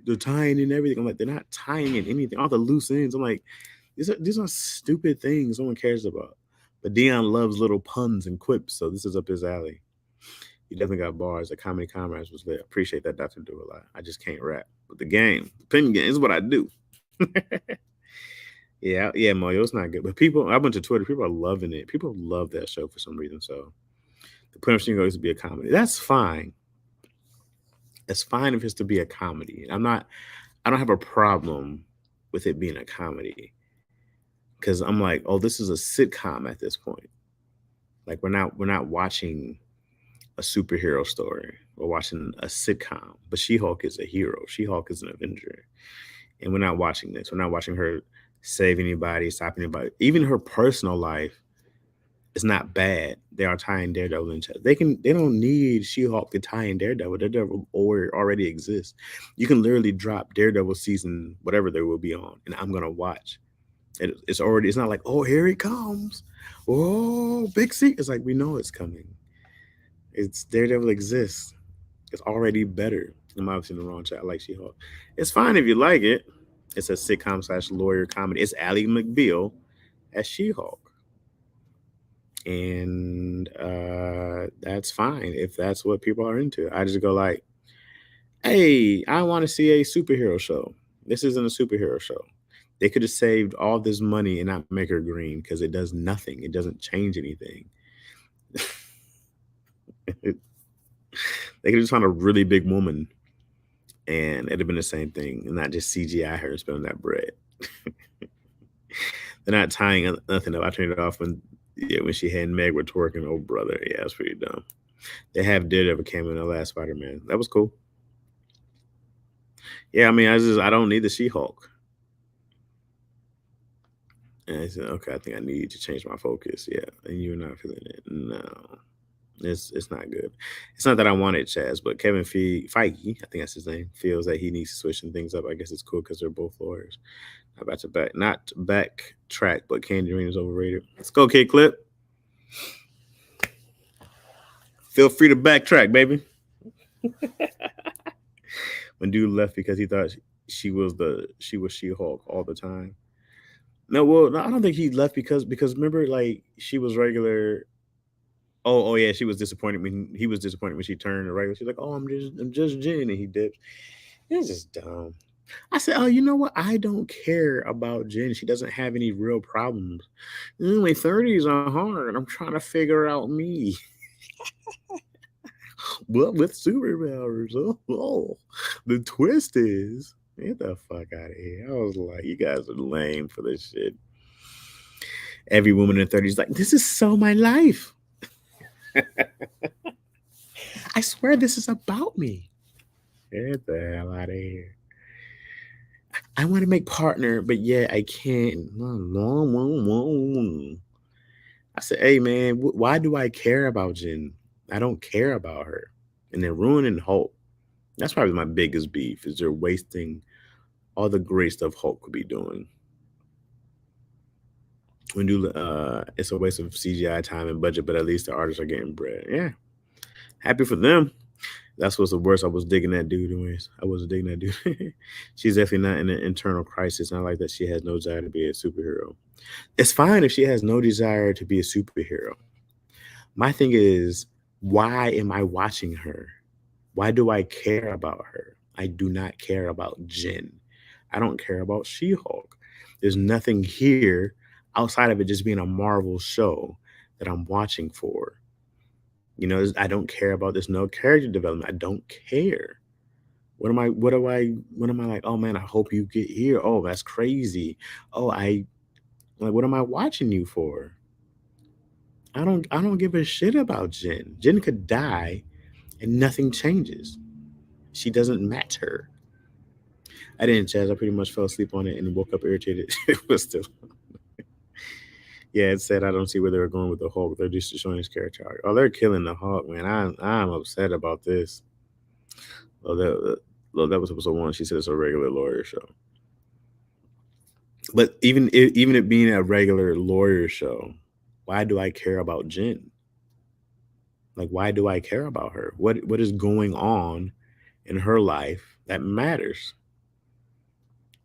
they're tying in everything. I'm like, they're not tying in anything. All the loose ends. I'm like, these are stupid things no one cares about. But Dion loves little puns and quips, so this is up his alley. He definitely got bars. The comedy comrades was there. Appreciate that Dr. Do a lot. I just can't rap. But the opinion game is what I do. Yeah, Mario, it's not good. But I went to Twitter. People are loving it. People love that show for some reason. So the point of Shingo is to be a comedy. That's fine. It's fine if it's to be a comedy. I don't have a problem with it being a comedy. Because I'm like, oh, this is a sitcom at this point. Like we're not watching a superhero story. We're watching a sitcom. But She-Hulk is a hero. She-Hulk is an Avenger. And we're not watching this. We're not watching her save anybody, stop anybody. Even her personal life is not bad. They are tying Daredevil into it. They don't need She-Hulk to tie in Daredevil. Daredevil already exists. You can literally drop Daredevil season, whatever there will be on, and I'm gonna watch. It's not like, oh, here it comes. Oh, big C. It's like, we know it's coming. It's Daredevil exists. It's already better. I'm obviously in the wrong chat. I like She-Hulk. It's fine if you like it. It's a sitcom / lawyer comedy. It's Ally McBeal as She-Hulk. And that's fine if that's what people are into. I just go like, hey, I want to see a superhero show. This isn't a superhero show. They could have saved all this money and not make her green because it does nothing. It doesn't change anything. They could have just found a really big woman and it'd have been the same thing and not just CGI her spending that bread. They're not tying nothing up. I turned it off when she had Meg were twerking. Oh, brother. Yeah, it's pretty dumb. They have Daredevil came in the last Spider-Man. That was cool. Yeah, I mean, I don't need the She-Hulk. And I said, okay, I think I need to change my focus. Yeah, and you're not feeling it. No, it's not good. It's not that I wanted Chaz, but Kevin Feige, I think that's his name, feels that he needs to switch some things up. I guess it's cool because they're both lawyers. Not backtrack, but Candy Rain is overrated. Let's go, Kid Clip. Feel free to backtrack, baby. When dude left because he thought she was She-Hulk all the time. No, well, no, I don't think he left because remember, like she was regular. Oh yeah, she was disappointed when he was disappointed when she turned regular. She's like, "Oh, I'm just Jen," and he dips. It's just dumb. I said, "Oh, you know what? I don't care about Jen. She doesn't have any real problems. My 30s are hard. I'm trying to figure out me, but with superpowers. Oh, the twist is." Get the fuck out of here. I was like, you guys are lame for this shit. Every woman in 30s like, this is so my life. I swear this is about me. Get the hell out of here. I want to make partner, but yeah, I can't. I said, hey man, why do I care about Jen? I don't care about her. And they're ruining Hulk. That's probably my biggest beef is they're wasting all the great stuff Hulk could be doing. It's a waste of CGI time and budget, but at least the artists are getting bread. Yeah. Happy for them. That's what's the worst. I was digging that dude anyways. I wasn't digging that dude. She's definitely not in an internal crisis. Not like that she has no desire to be a superhero. It's fine if she has no desire to be a superhero. My thing is, why am I watching her? Why do I care about her? I do not care about Jen. I don't care about She-Hulk. There's nothing here outside of it just being a Marvel show that I'm watching for. You know, I don't care about this. No character development. I don't care. What am I like? Oh man, I hope you get here. Oh, that's crazy. Oh, what am I watching you for? I don't give a shit about Jen. Jen could die and nothing changes. She doesn't matter. I didn't, Chaz. I pretty much fell asleep on it and woke up irritated. It was still. Yeah, it said I don't see where they were going with the Hulk. They're just showing his character. Oh, they're killing the Hulk, man. I'm upset about this. Oh, that was episode 1. She said it's a regular lawyer show. But even it being a regular lawyer show, why do I care about Jen? Like, why do I care about her? What is going on in her life that matters?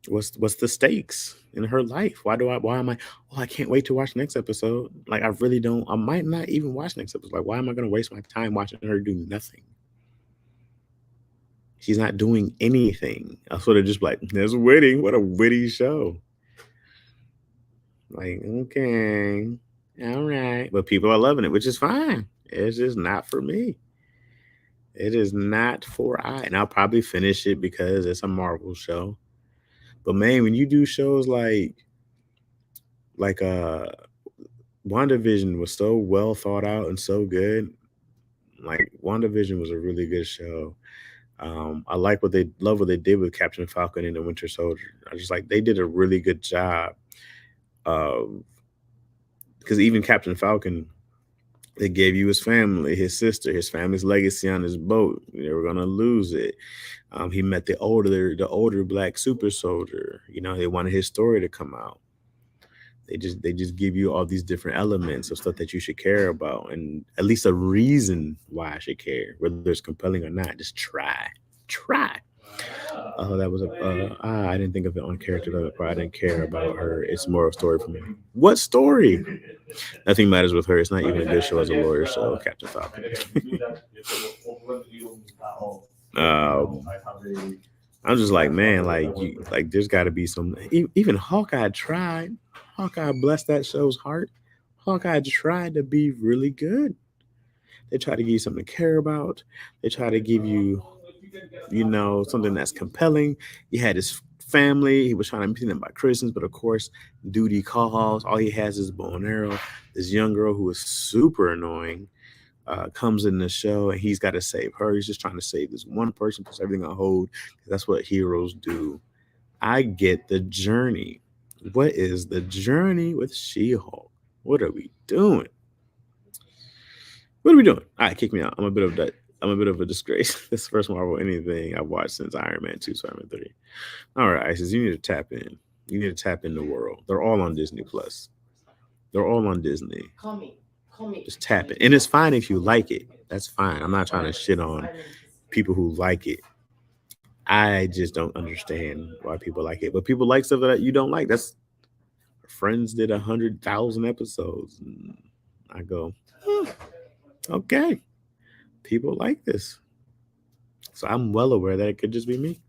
What's the stakes in her life? Why am I I can't wait to watch next episode. Like I really don't. I might not even watch next episode. Like, why am I gonna waste my time watching her do nothing? She's not doing anything. I sort of just like, there's witty. What a witty show. Like, okay, all right. But people are loving it, which is fine. It's just not for me. It is not for I. And I'll probably finish it because it's a Marvel show. But man, when you do shows like WandaVision was so well thought out and so good. Like WandaVision was a really good show. I like love what they did with Captain Falcon and the Winter Soldier. I just like they did a really good job. Because even Captain Falcon, they gave you his family, his sister, his family's legacy on his boat. They were gonna lose it. He met the older black super soldier. You know, they wanted his story to come out. They just give you all these different elements of stuff that you should care about, and at least a reason why I should care, whether it's compelling or not. Just try. Oh, that was I didn't think of it on character level. I didn't care about her. It's more of a story for me. What story? Nothing matters with her. It's not even a good show as a lawyer show. Captain Falcon. I'm just like, man, like there's got to be some. Even Hawkeye tried. Hawkeye blessed that show's heart. Hawkeye tried to be really good. They try to give you something to care about. They try to give you, something that's compelling. You had his family. He was trying to meet them by Christmas, but of course, duty calls. All he has is a bow and arrow. This young girl who is super annoying. comes in the show and he's got to save her. He's just trying to save this one person, puts everything on hold. That's what heroes do. I get the journey. What is the journey with She-Hulk? What are we doing? What are we doing? All right, kick me out. I'm a bit of a disgrace. This is the first Marvel anything I've watched since Iron Man 2, so Iron Man 3. All right, Isis, you need to tap in. You need to tap in the world. They're all on Disney Plus. They're all on Disney. Call me. Just tap it. And it's fine if you like it. That's fine. I'm not trying to shit on people who like it. I just don't understand why people like it. But people like stuff that you don't like. That's Friends did 100,000 episodes. And I go, okay. People like this. So I'm well aware that it could just be me.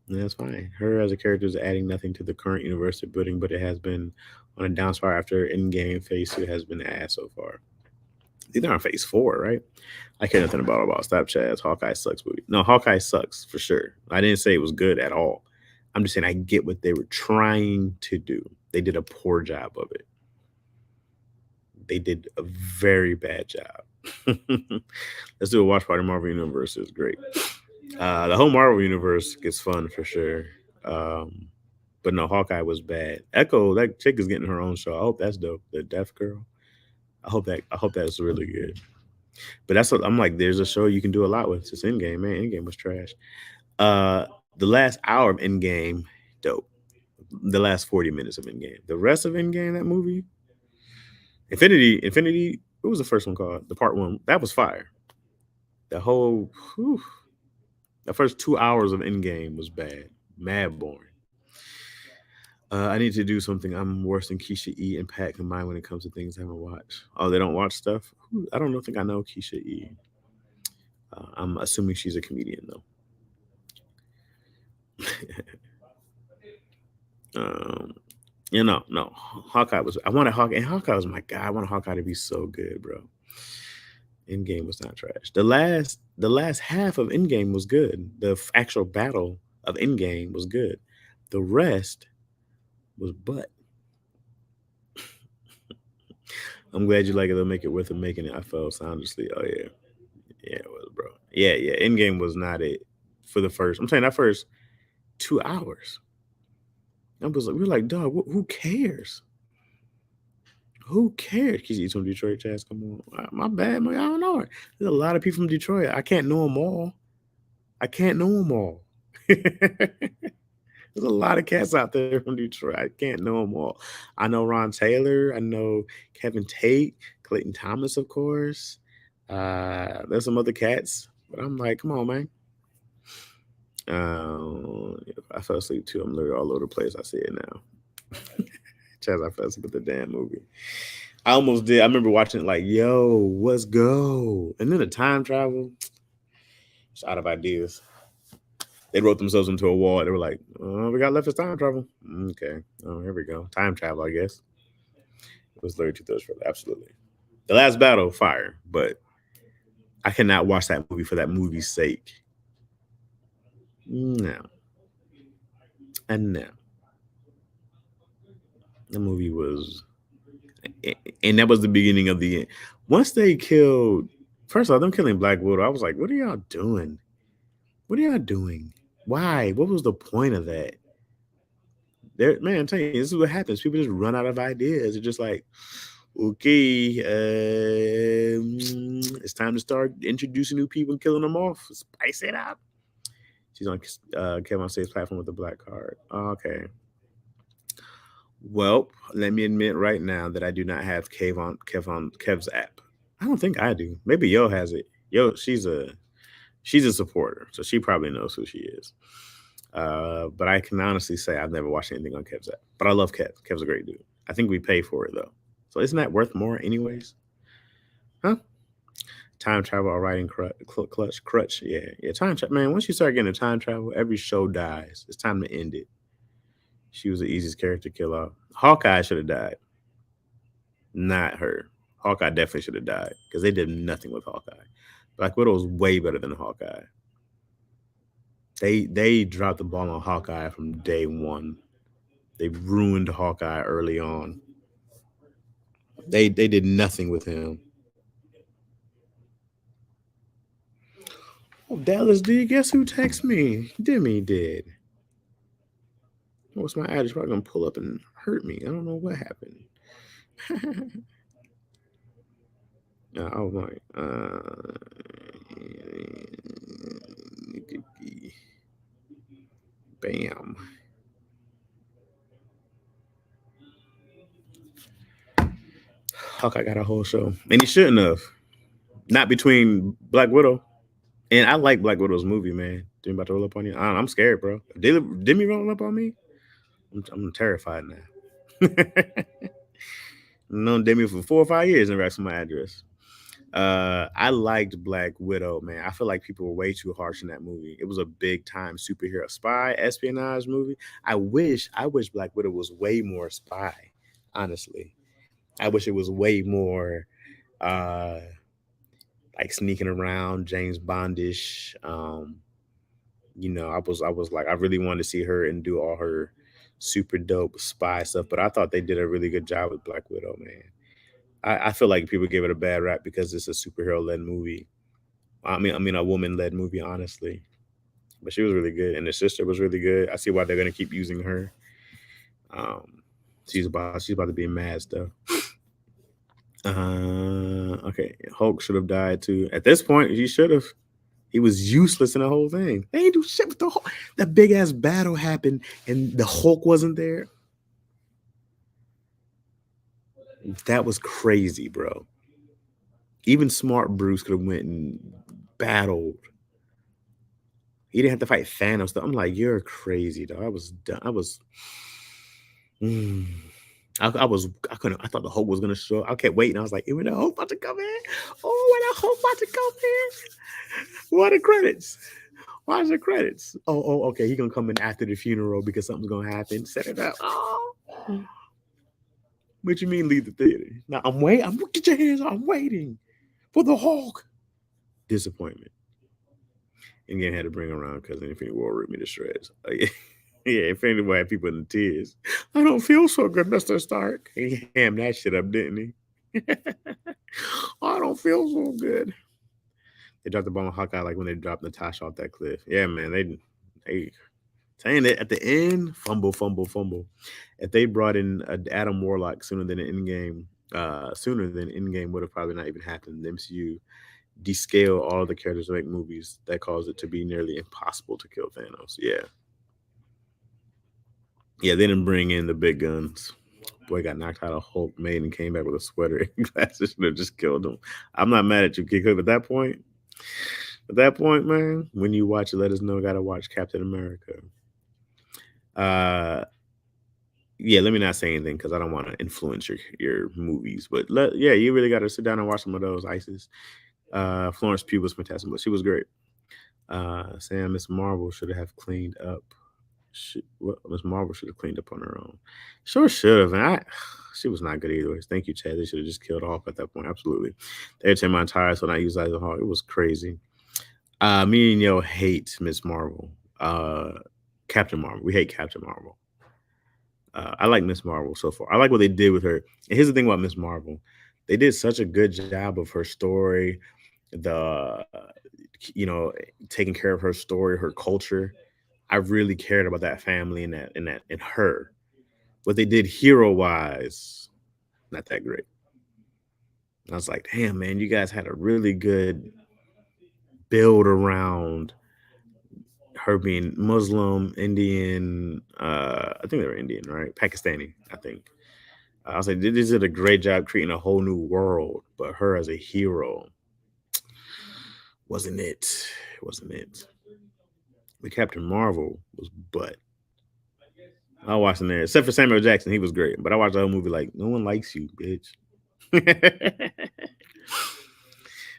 And that's fine. Her as a character is adding nothing to the current universe they're building, but it has been on a downspire after Endgame Phase 2 has been ass so far. They're on Phase 4, right? I care nothing about Stop Chaz. Hawkeye sucks movie. No, Hawkeye sucks for sure. I didn't say it was good at all. I'm just saying I get what they were trying to do. They did a poor job of it. They did a very bad job. Let's do a watch party. Marvel Universe is great. The whole Marvel Universe gets fun for sure. But no, Hawkeye was bad. Echo, that chick is getting her own show. I hope that's dope. The Deaf Girl. I hope that's really good. But that's what I'm like. There's a show you can do a lot with. It's Endgame, man. Endgame was trash. The last hour of Endgame, dope. The last 40 minutes of Endgame. The rest of Endgame, that movie, Infinity. What was the first one called? The part one. That was fire. The whole, the first 2 hours of Endgame was bad, mad boring. I need to do something. I'm worse than Keisha E and Pat combined when it comes to things I haven't watched. Oh, they don't watch stuff? I don't think I know Keisha E. I'm assuming she's a comedian, though. No. Hawkeye was. I wanted Hawkeye, and Hawkeye was my guy. I wanted Hawkeye to be so good, bro. Endgame was not trash. The last half of Endgame was good. The actual battle of Endgame was good. The rest was butt. I'm glad you like it. They'll make it worth it making it. I felt sound asleep. Oh yeah, it was, bro. Yeah. Endgame was not it for the first. I'm saying that first 2 hours. I was like, we were like, dog, who cares? Who cares? Because you from Detroit, Chaz. Come on, my bad, man. I don't know. There's a lot of people from Detroit. I can't know them all. There's a lot of cats out there from Detroit. I can't know them all. I know Ron Taylor. I know Kevin Tate, Clayton Thomas, of course. There's some other cats, but I'm like, come on, man. I fell asleep too. I'm literally all over the place. I see it now. Chaz, I fell asleep with the damn movie. I almost did. I remember watching it like, yo, let's go. And then the time travel. It's out of ideas. They wrote themselves into a wall. They were like, oh, we got left as time travel. Okay. Oh, here we go. Time travel, I guess. It was literally 2 thirds for that. Absolutely. The Last Battle, fire. But I cannot watch that movie for that movie's sake. No. And no. The movie was... And that was the beginning of the end. Once they killed... First of all, them killing Black Widow, I was like, what are y'all doing? What are y'all doing? Why? What was the point of that? Man, I'm telling you, this is what happens. People just run out of ideas. They're just like, okay, it's time to start introducing new people and killing them off. Spice it up. She's on Kevin Save's platform with the black card. Okay. Well, let me admit right now that I do not have Kev's app. I don't think I do. Maybe Yo has it. Yo, she's a supporter, so she probably knows who she is. But I can honestly say I've never watched anything on Kev's app. But I love Kev. Kev's a great dude. I think we pay for it though. So isn't that worth more anyways? Huh? Time travel or writing crutch. Yeah. Time travel, man. Once you start getting a time travel, every show dies. It's time to end it. She was the easiest character to kill off. Hawkeye should have died. Not her. Hawkeye definitely should have died because they did nothing with Hawkeye. Black Widow was way better than Hawkeye. They dropped the ball on Hawkeye from day one. They ruined Hawkeye early on. They did nothing with him. Oh, Dallas D, guess who texted me? Demi did. What's my address? Probably gonna pull up and hurt me. I don't know what happened. Oh my. Bam. Hawkeye got a whole show, and he shouldn't have. Not between Black Widow, and I like Black Widow's movie, man. Demi about to roll up on you. I'm scared, bro. Demi rolling up on me? I'm terrified now. Known Demi for 4 or 5 years and asked for my address. I liked Black Widow, man. I feel like people were way too harsh in that movie. It was a big time superhero spy espionage movie. I wish Black Widow was way more spy, honestly. I wish it was way more uh like sneaking around, James Bondish. I was like, I really wanted to see her and do all her super dope spy stuff, but I thought they did a really good job with Black Widow, man. I feel like people give it a bad rap because it's a superhero led movie. I mean, a woman led movie, honestly. But she was really good, and the sister was really good. I see why they're gonna keep using her. Um, she's about to be mad stuff. Okay, Hulk should have died too. At this point, he should have. He was useless in the whole thing. They ain't do shit with the Hulk. That big ass battle happened, and the Hulk wasn't there. That was crazy, bro. Even smart Bruce could have went and battled. He didn't have to fight Thanos. Though. I'm like, you're crazy, dog. I was done. I was. Mm. I couldn't. I thought the Hulk was gonna show up. I kept waiting. I was like, when the Hulk about to come in? Oh, when the Hulk about to come in? What are the credits? Why is the credits? Okay. He gonna come in after the funeral because something's gonna happen. Set it up. Oh, what you mean leave the theater? Now I'm waiting. Get your hands off. I'm waiting for the Hulk. Disappointment. And again, had to bring around because Infinity War ripped me to shreds. Yeah, Infinity War had people in tears. I don't feel so good, Mr. Stark. He hammed that shit up, didn't he? I don't feel so good. They dropped the bomb on Hawkeye like when they dropped Natasha off that cliff. Yeah, man, they saying it at the end, fumble, fumble, fumble. If they brought in Adam Warlock sooner than Endgame would have probably not even happened. The MCU descale all the characters to make movies that caused it to be nearly impossible to kill Thanos. Yeah. Yeah, they didn't bring in the big guns. Boy got knocked out of Hulk made and came back with a sweater and glasses. Should have just killed him. I'm not mad at you, Kid. At that point, man, when you watch it, let us know. Gotta watch Captain America. Uh, yeah, let me not say anything because I don't want to influence your movies. But you really got to sit down and watch some of those. ISIS. Florence Pugh was fantastic, but she was great. Sam, Miss Marvel should have cleaned up. Miss Marvel should have cleaned up on her own. Sure should have. And she was not good either. Thank you, Chad. They should have just killed Hawk at that point. Absolutely. They had my entire so I used as a Hawk. It was crazy. Me and Yo hate Miss Marvel. Captain Marvel. We hate Captain Marvel. I like Miss Marvel so far. I like what they did with her. And here's the thing about Miss Marvel. They did such a good job of her story, the taking care of her story, her culture. I really cared about that family and her. What they did hero wise, not that great. I was like, damn, man, you guys had a really good build around her being Muslim, Indian. I think they were Indian, right? Pakistani, I think. I was like, they did a great job creating a whole new world, but her as a hero wasn't it. Wasn't it. The Captain Marvel was butt. I watched him there, except for Samuel Jackson. He was great, but I watched the whole movie like no one likes you, bitch.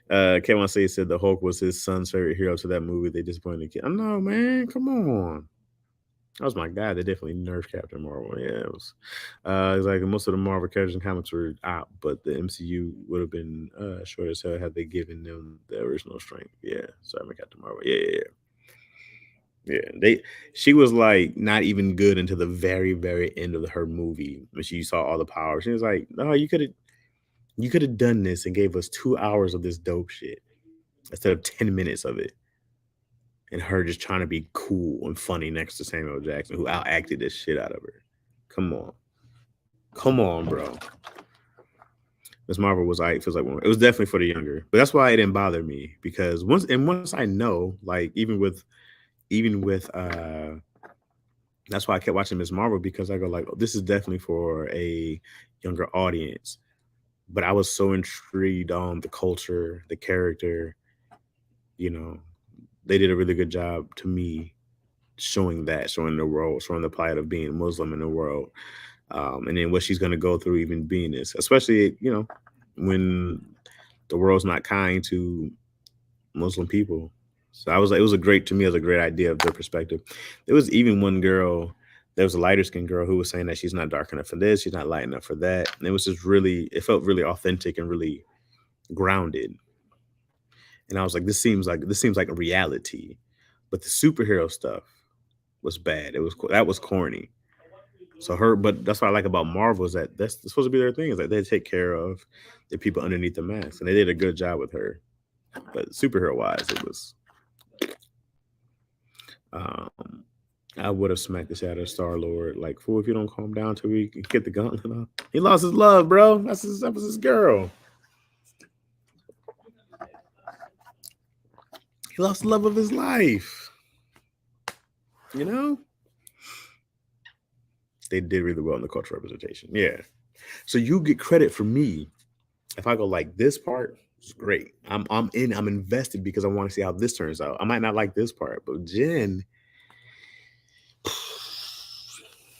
Kevin Say said the Hulk was his son's favorite hero to that movie. They disappointed the kid. I know, man. Come on. That was my guy. They definitely nerfed Captain Marvel. Yeah, it was. It's like most of the Marvel characters and comics were out, but the MCU would have been short as hell had they given them the original strength. Yeah, sorry, Captain Marvel. Yeah. She was like not even good until the very, very end of her movie when she saw all the power. She was like, "No, you could have done this and gave us 2 hours of this dope shit instead of 10 minutes of it." and her just trying to be cool and funny next to Samuel Jackson, who outacted the shit out of her. Come on, bro. Miss Marvel was feels like one. It was definitely for the younger, but that's why it didn't bother me because once I know, like even with that's why I kept watching Miss Marvel because I go like, oh, this is definitely for a younger audience. But I was so intrigued on the culture, the character. You know, they did a really good job to me showing the world, showing the plight of being Muslim in the world, and then what she's going to go through even being this, especially when the world's not kind to Muslim people. So I was like, it was a great to me, it was a great idea of their perspective. There was even one girl, there was a lighter skinned girl who was saying that she's not dark enough for this, she's not light enough for that. And it was just really, it felt really authentic and really grounded. And I was like, this seems like a reality. But the superhero stuff was bad. That was corny. But that's what I like about Marvel is that that's supposed to be their thing, is that they take care of the people underneath the mask, and they did a good job with her. But superhero wise, it was. I would have smacked the shit out of Star Lord. Like, fool, if you don't calm down till we get the gauntlet off. He lost his love, bro. That was his girl. He lost the love of his life. You know? They did really well in the cultural representation. Yeah. So you get credit for me. If I go like this part, it's great. I'm invested because I want to see how this turns out. I might not like this part, but Jen,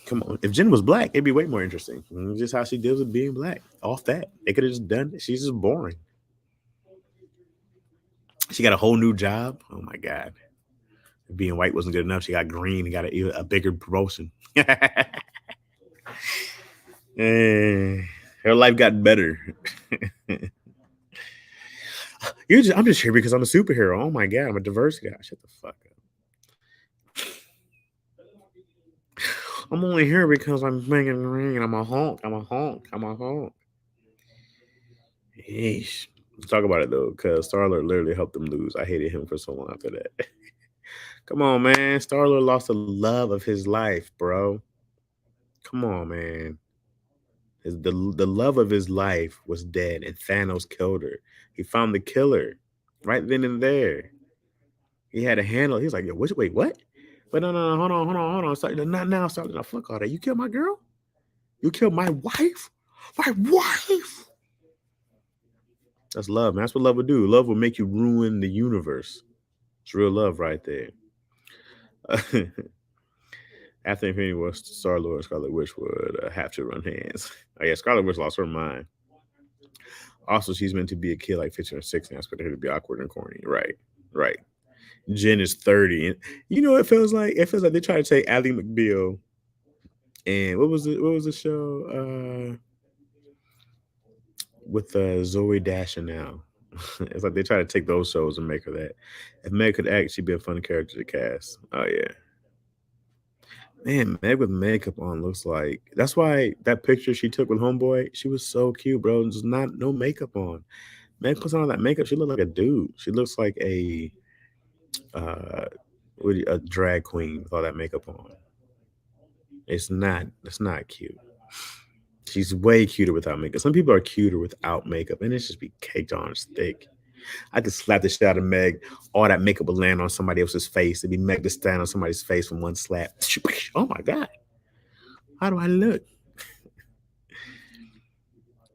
come on. If Jen was black, it'd be way more interesting. Just how she deals with being black. Off that. They could have just done it. She's just boring. She got a whole new job. Oh my God. Being white wasn't good enough. She got green and got a bigger promotion. Her life got better. I'm just here because I'm a superhero. Oh my God, I'm a diverse guy. Shut the fuck up. I'm only here because I'm making green. I'm a honk. Yeesh. Let's talk about it though, because Star-Lord literally helped them lose. I hated him for so long after that. Come on, man. Star-Lord lost the love of his life, bro. Come on, man. The love of his life was dead, and Thanos killed her. He found the killer right then and there. He had a handle. He was like, "Yo, wait, what? But no, hold on. Start, not now. Start. No, fuck all that. You killed my girl. You killed my wife. My wife. That's love, man. That's what love would do. Love will make you ruin the universe. It's real love right there." After Infinity War, Star-Lord and Scarlet Witch would have to run hands. Oh yeah, Scarlet Witch lost her mind. Also, she's meant to be a kid like 15 or 16. I expect her to be awkward and corny. Right. Jen is 30. And you know what it feels like? It feels like they try to take Ally McBeal and what was the show? With Zoe Deschanel. It's like they try to take those shows and make her that. If Meg could act, she'd be a fun character to cast. Oh yeah. Man, Meg with makeup on looks like that's why that picture she took with Homeboy, she was so cute, bro. There's no makeup on. Meg puts on that makeup, she looked like a dude. She looks like uh a drag queen with all that makeup on. It's not cute. She's way cuter without makeup. Some people are cuter without makeup, and it's just be caked on thick. I could slap the shit out of Meg. All that makeup would land on somebody else's face. It'd be Meg to stand on somebody's face from one slap. Oh my God. How do I look?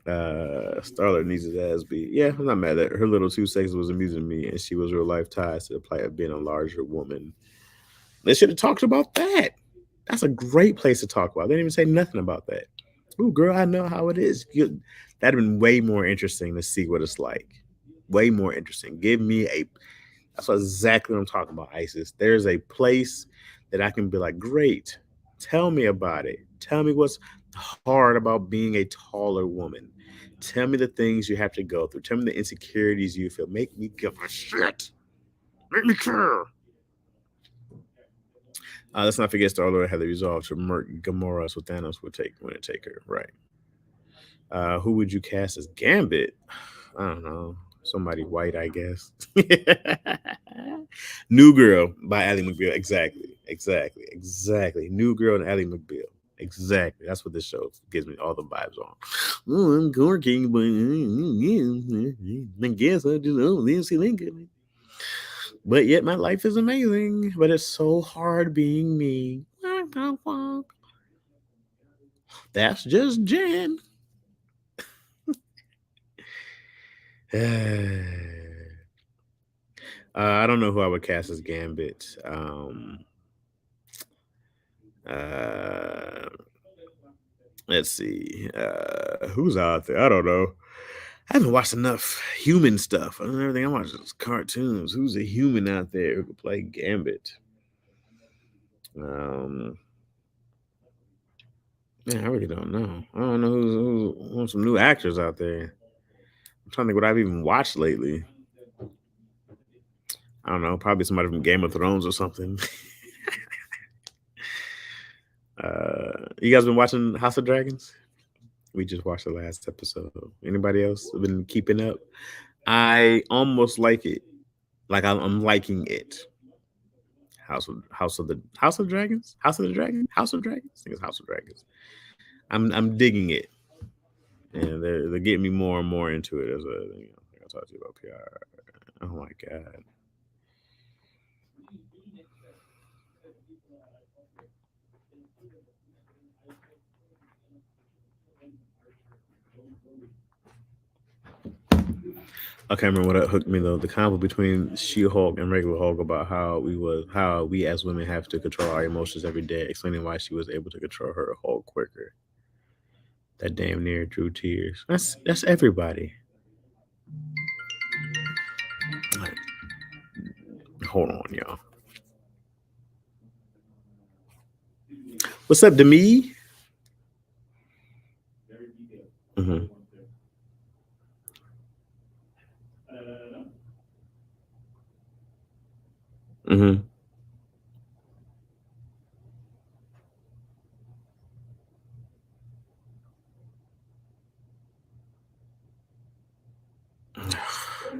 Starlet needs his ass beat. Yeah, I'm not mad at her. Her little 2 seconds was amusing to me, and she was real life ties to the plight of being a larger woman. They should have talked about that. That's a great place to talk about. They didn't even say nothing about that. Ooh, girl, I know how it is. That'd have been way more interesting to see what it's like. Way more interesting. That's exactly what I'm talking about, Isis. There's a place that I can be like, great. Tell me about it. Tell me what's hard about being a taller woman. Tell me the things you have to go through. Tell me the insecurities you feel. Make me give a shit. Make me care. Let's not forget Star-Lord had the resolve to murk Gamora, so Thanos would take her. Right. Who would you cast as Gambit? I don't know. somebody white, I guess. New Girl by Ally McBeal. Exactly. New Girl and Ally McBeal. Exactly. That's what this show gives me all the vibes on. Oh, I'm corking, but I guess I just Lindsay Lincoln. But yet my life is amazing. But it's so hard being me. That's just Jen. I don't know who I would cast as Gambit. Uh, let's see. Who's out there? I don't know. I haven't watched enough human stuff. I don't know everything I watch is cartoons. Who's a human out there who could play Gambit? Man, I really don't know. I don't know who's some new actors out there. I'm trying to think what I've even watched lately. I don't know, probably somebody from Game of Thrones or something. You guys been watching House of Dragons? We just watched the last episode. Anybody else been keeping up? I almost like it. Like I'm liking it. House of Dragons? House of the Dragons? I think it's House of Dragons. I'm digging it. And they're getting me more and more into it as I'll talk to you about PR. Oh my god. I can't remember what hooked me though. The combo between She-Hulk and regular Hulk about how we as women have to control our emotions every day, explaining why she was able to control her Hulk quicker. That damn near drew tears. That's everybody. Like, hold on, y'all. What's up, Demi? Mm-hmm. Mm-hmm.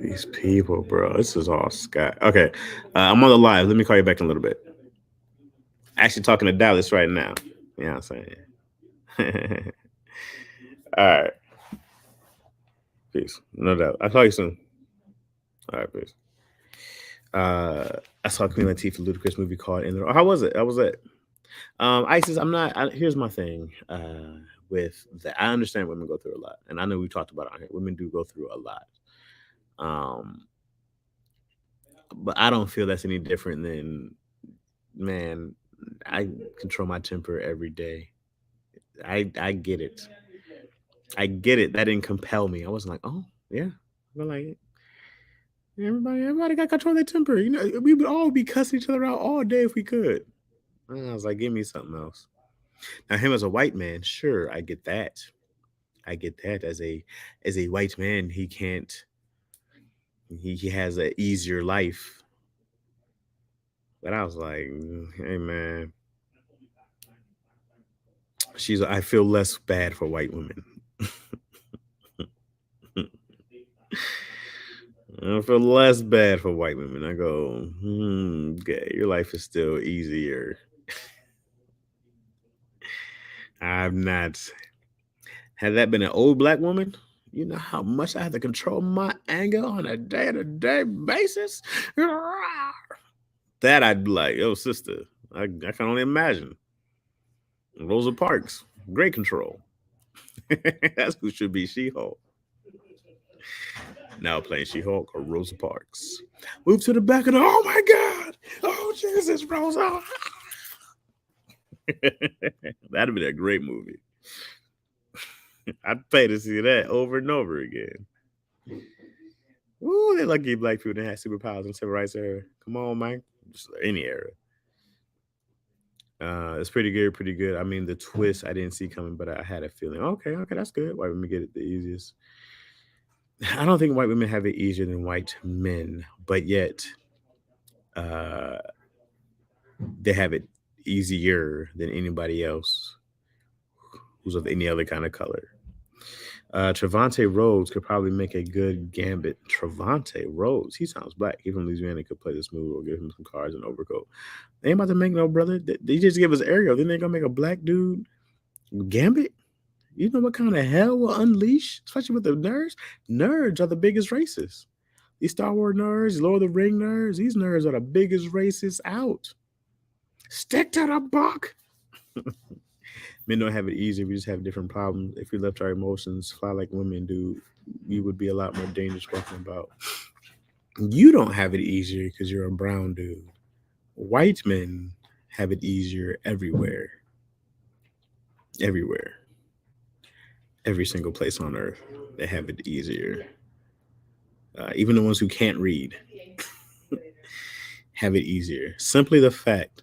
These people, bro. This is all Scott. Okay. I'm on the live. Let me call you back in a little bit. Actually talking to Dallas right now. You know what I'm saying? All right. Peace. No doubt. I'll call you soon. All right, peace. I saw Queen Latifah Ludacris movie called In the. How was it? How was it? Isis, I'm not. Here's my thing. With that, I understand women go through a lot, and I know we talked about it on here. Women do go through a lot. Um, but I don't feel that's any different than, man. I control my temper every day. I get it. I get it. That didn't compel me. I wasn't like, oh yeah, I like it. Everybody got to control their temper. You know, we would all be cussing each other out all day if we could. And I was like, give me something else. Now, him as a white man, sure, I get that. I get that as a white man, he can't. He has an easier life. But I was like, hey man, I feel less bad for white women. I feel less bad for white women. I go, okay, your life is still easier. I'm not. Had that been an old black woman, you know how much I have to control my anger on a day-to-day basis? That I'd be like, yo, sister, I can only imagine. Rosa Parks, great control. That's who should be She-Hulk. Now playing She-Hulk or Rosa Parks. Move to the back of the. Oh my God! Oh Jesus, Rosa! That'd be a great movie. I'd pay to see that over and over again. Ooh, they lucky black people that had superpowers in civil rights era. Come on, man. Just any era. It's pretty good, pretty good. I mean, the twist I didn't see coming, but I had a feeling. Okay, that's good. White women get it the easiest. I don't think white women have it easier than white men, but yet uh, they have it easier than anybody else who's of any other kind of color. Trevante Rhodes could probably make a good Gambit. Trevante Rhodes, he sounds black. He from Louisiana, could play this move or give him some cards and overcoat. They ain't about to make no brother. They just give us Ariel. Then they gonna make a black dude Gambit. You know what kind of hell will unleash, especially with the nerds. Nerds are the biggest racists. These Star Wars nerds, Lord of the Ring nerds, these nerds are the biggest racists out. Stick to the book. Men don't have it easy. We just have different problems. If we left our emotions fly like women do, we would be a lot more dangerous walking about. You don't have it easier because you're a brown dude. White men have it easier everywhere. Everywhere. Every single place on earth, they have it easier. Even the ones who can't read have it easier. Simply the fact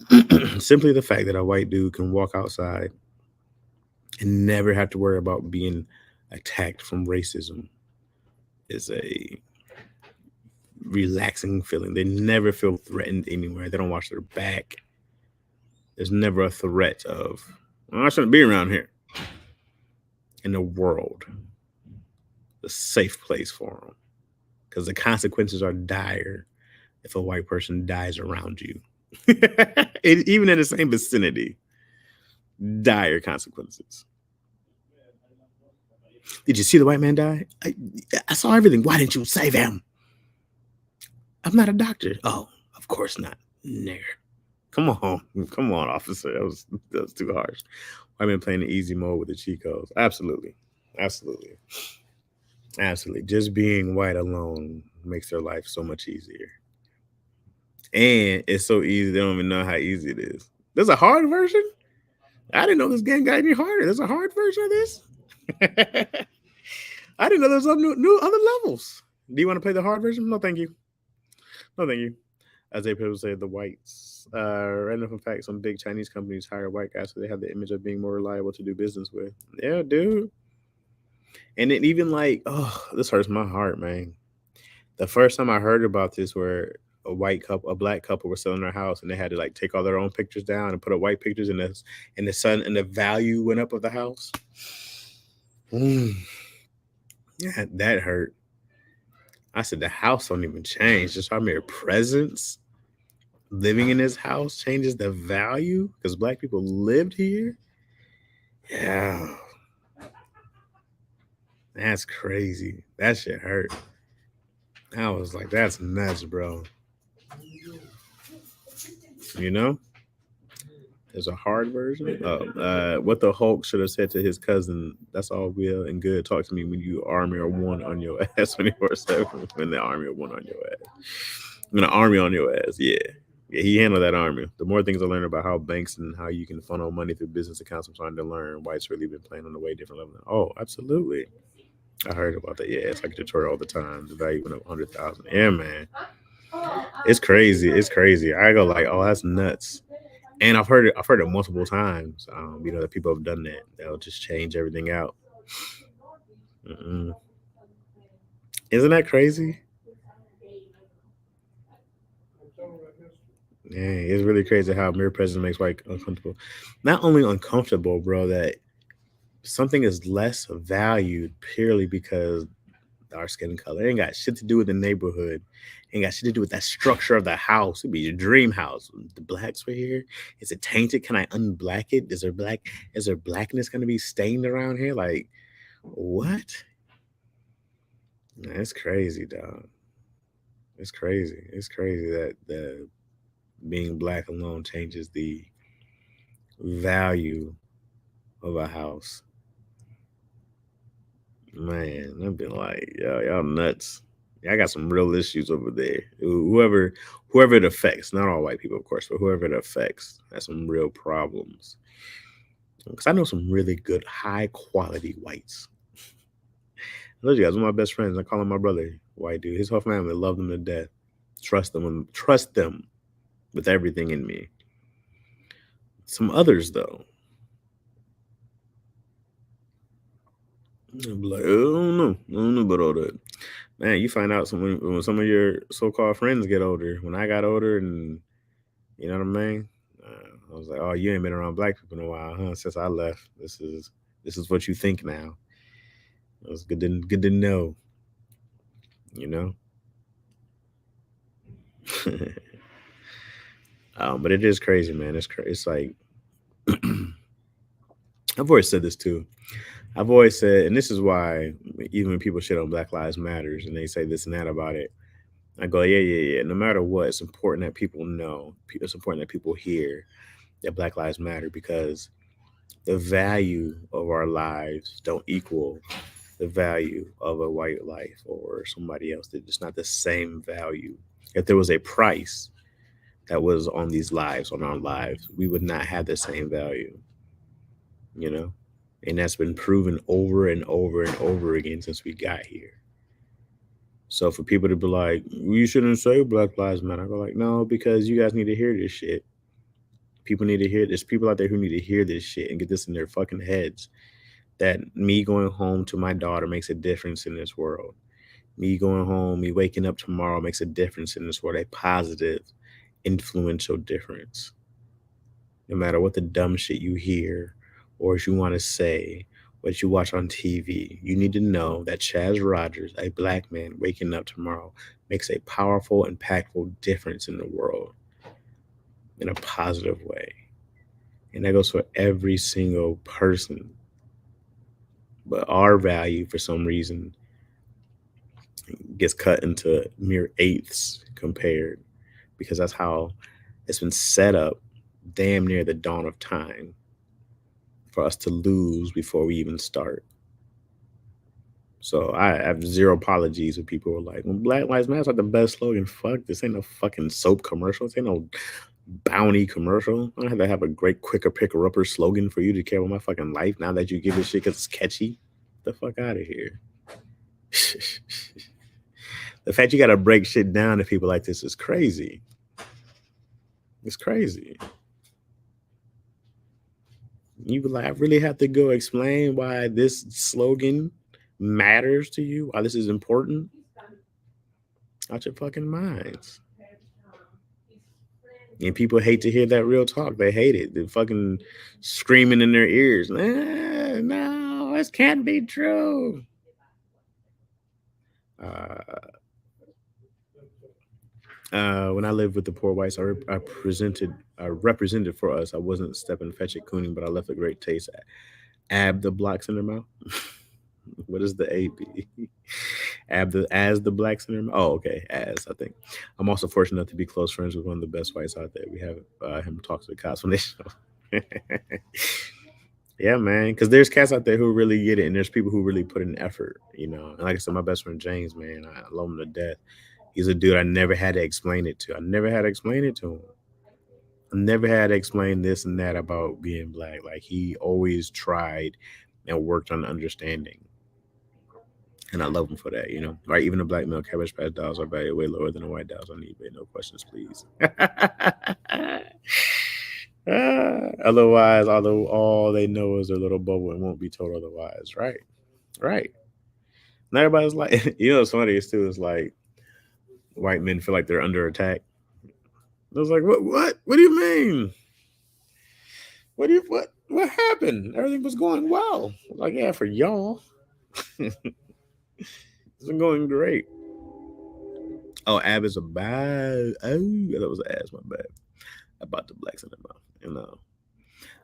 that a white dude can walk outside and never have to worry about being attacked from racism is a relaxing feeling. They never feel threatened anywhere. They don't watch their back. There's never a threat of, well, I shouldn't be around here. In the world, a safe place for them, because the consequences are dire if a white person dies around you. Even in the same vicinity, dire consequences. Did you see the white man die? I saw everything. Why didn't you save him? I'm not a doctor. Oh, of course not. Nigger. Come on, officer. That was too harsh. White man playing the easy mode with the cheat codes. Absolutely. Just being white alone makes their life so much easier. And it's so easy, they don't even know how easy it is. There's a hard version? I didn't know this game got any harder. There's a hard version of this? I didn't know there was some new other levels. Do you want to play the hard version? No, thank you. As they people say, the whites. Random fact, some big Chinese companies hire white guys so they have the image of being more reliable to do business with. Yeah, dude. And then even like, oh, this hurts my heart, man. The first time I heard about this, where a black couple were selling their house and they had to like take all their own pictures down and put up white pictures in the sun, and the value went up of the house. Yeah, that hurt. I said the house don't even change. Just our mere presence living in this house changes the value because black people lived here. Yeah. That's crazy. That shit hurt. I was like, that's nuts, bro. You know? There's a hard version. What the Hulk should have said to his cousin, that's all well and good. Talk to me when you army or one on your ass 24/7. When the army or one on your ass. When the army on your ass, yeah. Yeah, he handled that army. The more things I learn about how banks and how you can funnel money through business accounts, I'm trying to learn. White's really been playing on a way different level. Oh, absolutely. I heard about that. Yeah, it's like a tutorial all the time. The value went up 100,000. Yeah, man. It's crazy. I go like, oh, that's nuts. And I've heard it multiple times. That people have done that. They'll just change everything out. Mm-mm. Isn't that crazy? Yeah, it's really crazy how mere presence makes white uncomfortable. Not only uncomfortable, bro, that something is less valued purely because our skin color. It ain't got shit to do with the neighborhood. Ain't got shit to do with that structure of the house. It'd be your dream house. The blacks were here. Is it tainted? Can I unblack it? Is there blackness gonna be stained around here? Like, what? That's crazy, dog. It's crazy. It's crazy that the being black alone changes the value of a house. Man, I've been like, yo, y'all nuts. I got some real issues over there. Whoever it affects, not all white people, of course, but whoever it affects has some real problems. Because I know some really good, high quality whites. I told you guys, one of my best friends. I call him my brother, white dude. His whole family love them to death. Trust them with everything in me. Some others, though, I'm like, I don't know about all that. Man, you find out when some of your so-called friends get older. When I got older, and you know what I mean, I was like, oh, you ain't been around black people in a while, huh? Since I left, this is what you think now. It was good to know, you know. But it is crazy, man. It's like I've always said this too. I've always said, and this is why even when people shit on Black Lives Matters and they say this and that about it, I go, yeah, yeah, yeah. No matter what, it's important that people know. It's important that people hear that Black Lives Matter because the value of our lives don't equal the value of a white life or somebody else. It's not the same value. If there was a price that was on these lives, on our lives, we would not have the same value, you know? And that's been proven over and over and over again since we got here. So for people to be like, you shouldn't say Black Lives Matter, I go like, no, because you guys need to hear this shit. People need to hear this. People out there who need to hear this shit and get this in their fucking heads. That me going home to my daughter makes a difference in this world. Me going home, me waking up tomorrow makes a difference in this world. A positive, influential difference. No matter what the dumb shit you hear or what you want to say, what you watch on TV, you need to know that Chaz Rogers, a black man waking up tomorrow, makes a powerful, impactful difference in the world in a positive way. And that goes for every single person. But our value, for some reason, gets cut into mere eighths compared because that's how it's been set up damn near the dawn of time for us to lose before we even start. So I have zero apologies when people are like, well, Black Lives Matter is like the best slogan. Fuck, this ain't no fucking soap commercial. This ain't no bounty commercial. I don't have to have a great quicker picker upper slogan for you to care about my fucking life now that you give a shit because it's catchy. Get the fuck out of here. The fact you got to break shit down to people like this is crazy. It's crazy. You would like, I really have to go explain why this slogan matters to you, why this is important? Out your fucking minds. And people hate to hear that real talk. They hate it. They're fucking screaming in their ears. No, this can't be true. When I lived with the poor whites, I represented for us. I wasn't stepping fetch it cooning, but I left a great taste. Ab the blacks in their mouth. What is the AB? As the blacks in their mouth. Oh, okay, as I think. I'm also fortunate enough to be close friends with one of the best whites out there. We have him talk to the cops when they show. Yeah, man, because there's cats out there who really get it, and there's people who really put in effort, you know. And like I said, my best friend James, man, I love him to death. He's a dude I never had to explain it to. I never had to explain it to him. I never had to explain this and that about being black. Like he always tried and worked on understanding. And I love him for that, you know. Right, even the black male cabbage patch dolls are valued way lower than the white dolls on eBay. No questions, please. Otherwise, although all they know is their little bubble and won't be told otherwise. Right. Right. And everybody's like, you know, what's funny is too, is like white men feel like they're under attack. I was like, what do you mean? What happened? Everything was going well. Like, yeah, for y'all. It's been going great. Oh, Ab is a bad. Oh, that was an ass. My bad. About the blacks in the mouth. You know.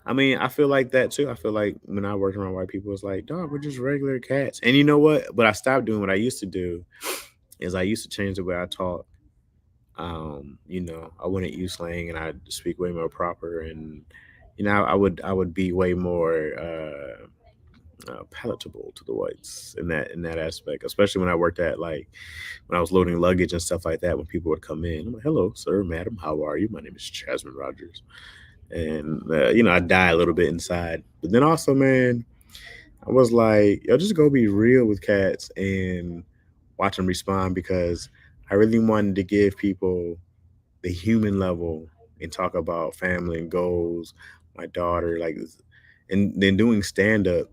I mean, I feel like that too. I feel like when I worked around white people, it's like, dog, we're just regular cats. And you know what? But I stopped doing what I used to do. Is I used to change the way I talk. You know, I wouldn't use slang and I'd speak way more proper, and you know, I would be way more palatable to the whites in that aspect, especially when I worked at like when I was loading luggage and stuff like that. When people would come in, I'm like, "Hello, sir, madam, how are you? My name is Jasmine Rogers," and you know, I die a little bit inside, but then also, man, I was like, "Yo, just go be real with cats and watch them respond," because I really wanted to give people the human level and talk about family and goals, my daughter, like, and then doing stand up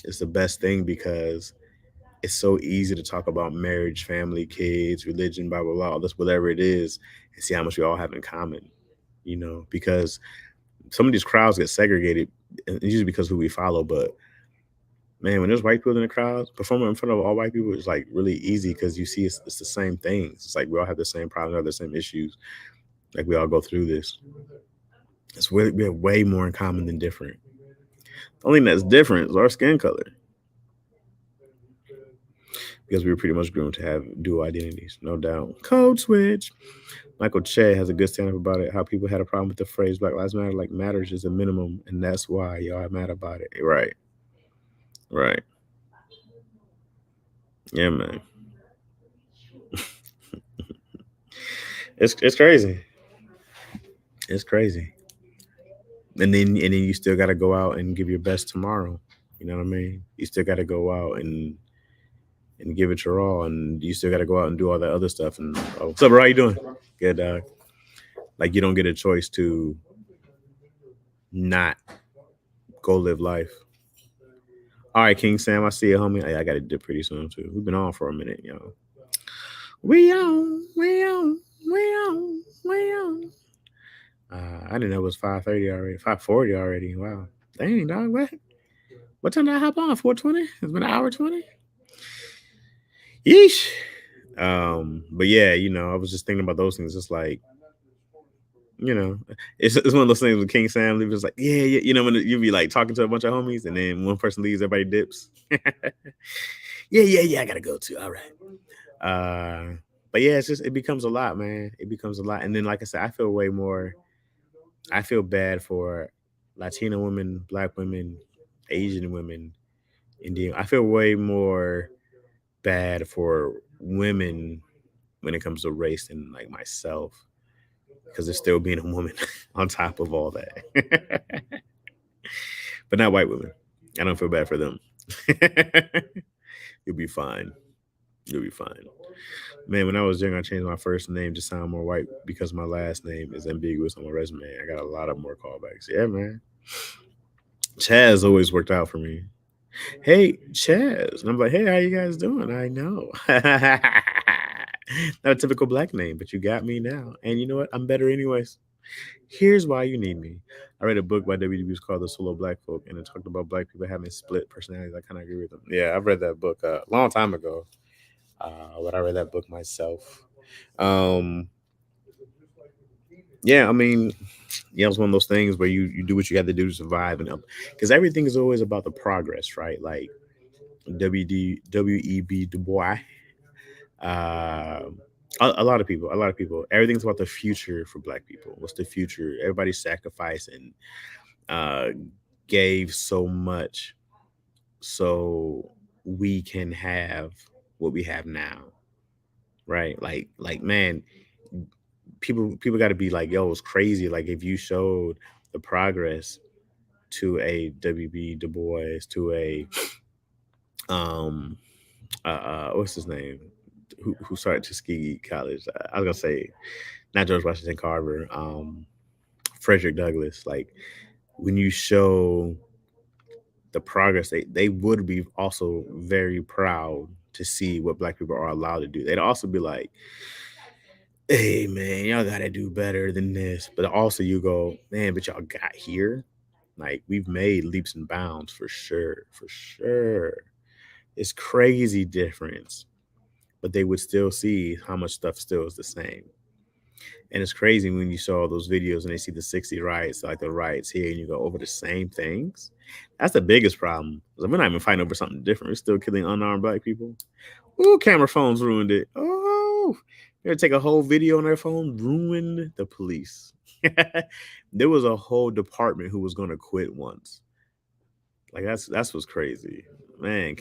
is the best thing because it's so easy to talk about marriage, family, kids, religion, blah blah blah, this whatever it is, and see how much we all have in common. You know, because some of these crowds get segregated, and it's usually because of who we follow, but Man, when there's white people in the crowd, performing in front of all white people is like really easy because you see it's the same things. It's like we all have the same problems, have the same issues. Like we all go through this. We have way more in common than different. The only thing that's different is our skin color. Because we were pretty much groomed to have dual identities, no doubt. Code switch. Michael Che has a good stand up about it. How people had a problem with the phrase Black Lives Matter, like matters is a minimum, and that's why y'all are mad about it. Right. Right. Yeah, man. It's crazy. It's crazy. And then you still gotta go out and give your best tomorrow. You know what I mean? You still gotta go out and give it your all, and you still gotta go out and do all that other stuff. And what's up, bro? How you doing? Good. Like you don't get a choice to not go live life. All right, King Sam, I see you, homie. I got to dip pretty soon too. We've been on for a minute, yo. We on, we on, we on, we on. I didn't know it was 5:30 already. 5:40 already. Wow. Dang, dog. What time did I hop on? 4:20. It's been an hour 20. Yeesh. But yeah, I was just thinking about those things. It's like, it's one of those things with King Sam. He was like, yeah, yeah. When you be like talking to a bunch of homies, and then one person leaves, everybody dips. yeah. I gotta go too. All right. But yeah, it becomes a lot, man. It becomes a lot. And then, like I said, I feel bad for Latino women, Black women, Asian women, Indian. I feel way more bad for women when it comes to race than like myself, because they're still being a woman on top of all that. But not white women. I don't feel bad for them. You'll be fine. You'll be fine. Man, when I was young, I changed my first name to sound more white because my last name is ambiguous on my resume. I got a lot of more callbacks. Yeah, man. Chaz always worked out for me. Hey, Chaz. And I'm like, hey, how you guys doing? I know. Not a typical Black name, but you got me now. And you know what? I'm better anyways. Here's why you need me. I read a book by W.D. Bruce called The Solo Black Folk, and it talked about Black people having split personalities. I kind of agree with them. Yeah, I've read that book a long time ago. But I read that book myself. Um, yeah, I mean, yeah, it's one of those things where you do what you got to do to survive, and because everything is always about the progress, right? Like W.E.B. Du Bois. Uh, a lot of people. Everything's about the future for Black people. What's the future? Everybody sacrificed and uh, gave so much so we can have what we have now, right? Like man, people got to be like, yo, it's crazy. Like if you showed the progress to a WB Du Bois, to a um what's his name, who started Tuskegee College. I was gonna say not George Washington Carver, Frederick Douglass. Like when you show the progress, they would be also very proud to see what Black people are allowed to do. They'd also be like, hey man, y'all gotta do better than this. But also you go, man, but y'all got here. Like we've made leaps and bounds for sure, for sure. It's crazy difference, but they would still see how much stuff still is the same. And it's crazy when you saw those videos and they see the 60 riots, like the riots here, and you go over the same things. That's the biggest problem. We're not even fighting over something different. We're still killing unarmed Black people. Ooh, camera phones ruined it. Oh, they're take a whole video on their phone, ruined the police. There was a whole department who was going to quit once. Like that's what's crazy, man.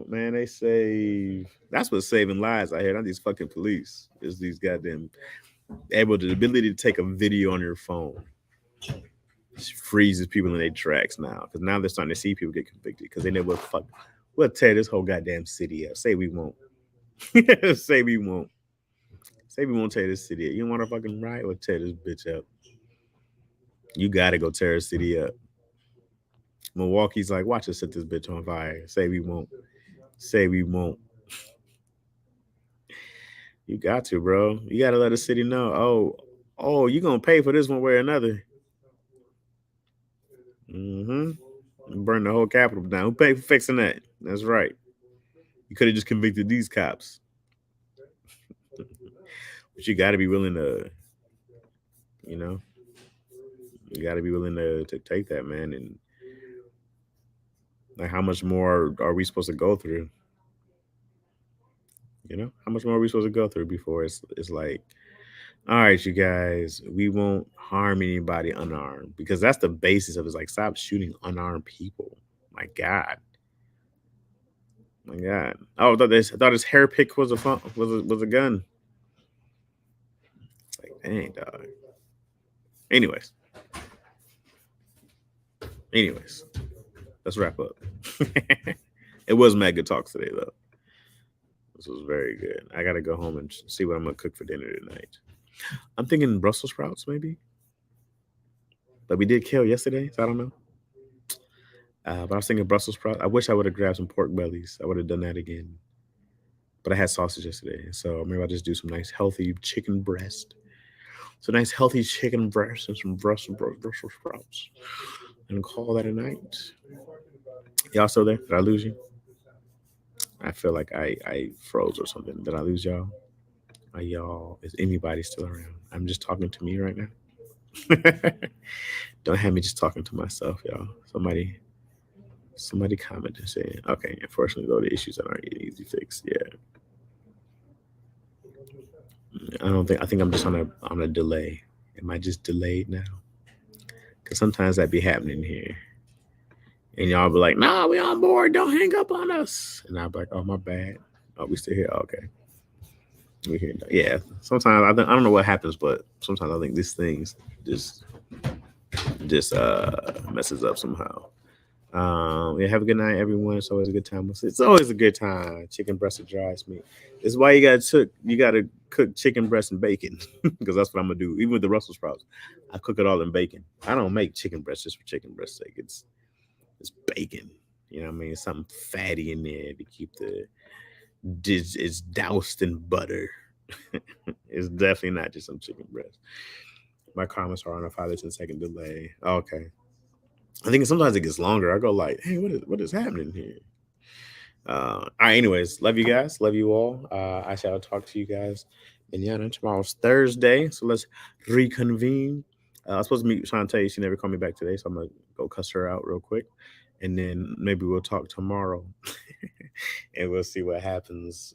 Man, they save. That's what's saving lives out here. Not these fucking police. Is these goddamn the ability to take a video on your phone. Freezes people in their tracks now, because now they're starting to see people get convicted because they know what fuck. We'll tear this whole goddamn city up. Say we won't. Say we won't. Say we won't tear this city up. You don't want to fucking riot or tear this bitch up. You gotta go tear a city up. Milwaukee's like, watch us set this bitch on fire. Say we won't. Say we won't. You got to, bro. You gotta let the city know. Oh, you gonna pay for this one way or another. Mm-hmm. Burn the whole Capitol down. Who paid for fixing that? That's right. You could have just convicted these cops. But you got to be willing to, you know, you got to be willing to take that, man. And like, how much more are we supposed to go through? You know, how much more are we supposed to go through before it's like, all right, you guys, we won't harm anybody unarmed, because that's the basis of it. It's like, stop shooting unarmed people. My God. My God. Oh, I thought his hair pick was a gun. It's like, dang, dog. Anyways, let's wrap up. It was mega talks today, though. This was very good. I gotta go home and see what I'm gonna cook for dinner tonight. I'm thinking Brussels sprouts, maybe. But we did kale yesterday, so I don't know. But I was thinking Brussels sprouts. I wish I would have grabbed some pork bellies. I would have done that again. But I had sausage yesterday, so maybe I'll just do some nice healthy chicken breast. So nice healthy chicken breast and some Brussels sprouts, and call that a night. Y'all still there? Did I lose you? I feel like I froze or something. Did I lose y'all? Are y'all? Is anybody still around? I'm just talking to me right now. Don't have me just talking to myself, y'all. Somebody commented saying, okay, unfortunately, though, the issues that aren't easy fixed. Yeah. I think I'm just on a delay. Am I just delayed now? Because sometimes that be happening here. And y'all be like, nah, we on board. Don't hang up on us. And I'll be like, oh, my bad. Oh, we still here? Okay. We here. Yeah. Sometimes I don't know what happens, but sometimes I think these things just messes up somehow. Yeah, have a good night, everyone. It's always a good time. It's always a good time. Chicken breast and dry meat. This is why you gotta cook chicken breast and bacon, because that's what I'm gonna do. Even with the Brussels sprouts, I cook it all in bacon. I don't make chicken breast just for chicken breast's sake. It's bacon. You know what I mean? Something fatty in there to keep it's doused in butter. It's definitely not just some chicken breast. My comments are on a 5 to 10 second delay. Okay. I think sometimes it gets longer. I go like, hey, what is happening here? All right, anyways, love you guys. Love you all. I shall talk to you guys. And yeah, tomorrow's Thursday. So let's reconvene. I was supposed to meet Shantae. She never called me back today. So I'm going to go cuss her out real quick. And then maybe we'll talk tomorrow. And we'll see what happens.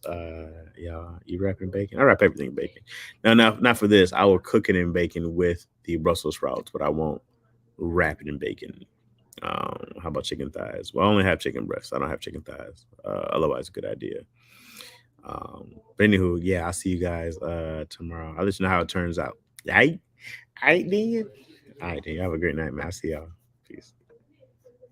Y'all, you wrapping bacon? I wrap everything in bacon. Now, not for this. I will cook it in bacon with the Brussels sprouts, but I won't wrap it in bacon. How about chicken thighs? Well, I only have chicken breasts. I don't have chicken thighs. Otherwise, a good idea. But anywho, yeah, I'll see you guys tomorrow. I'll let you know how it turns out. All right, then. All right, then. You have a great night, man. I'll see y'all.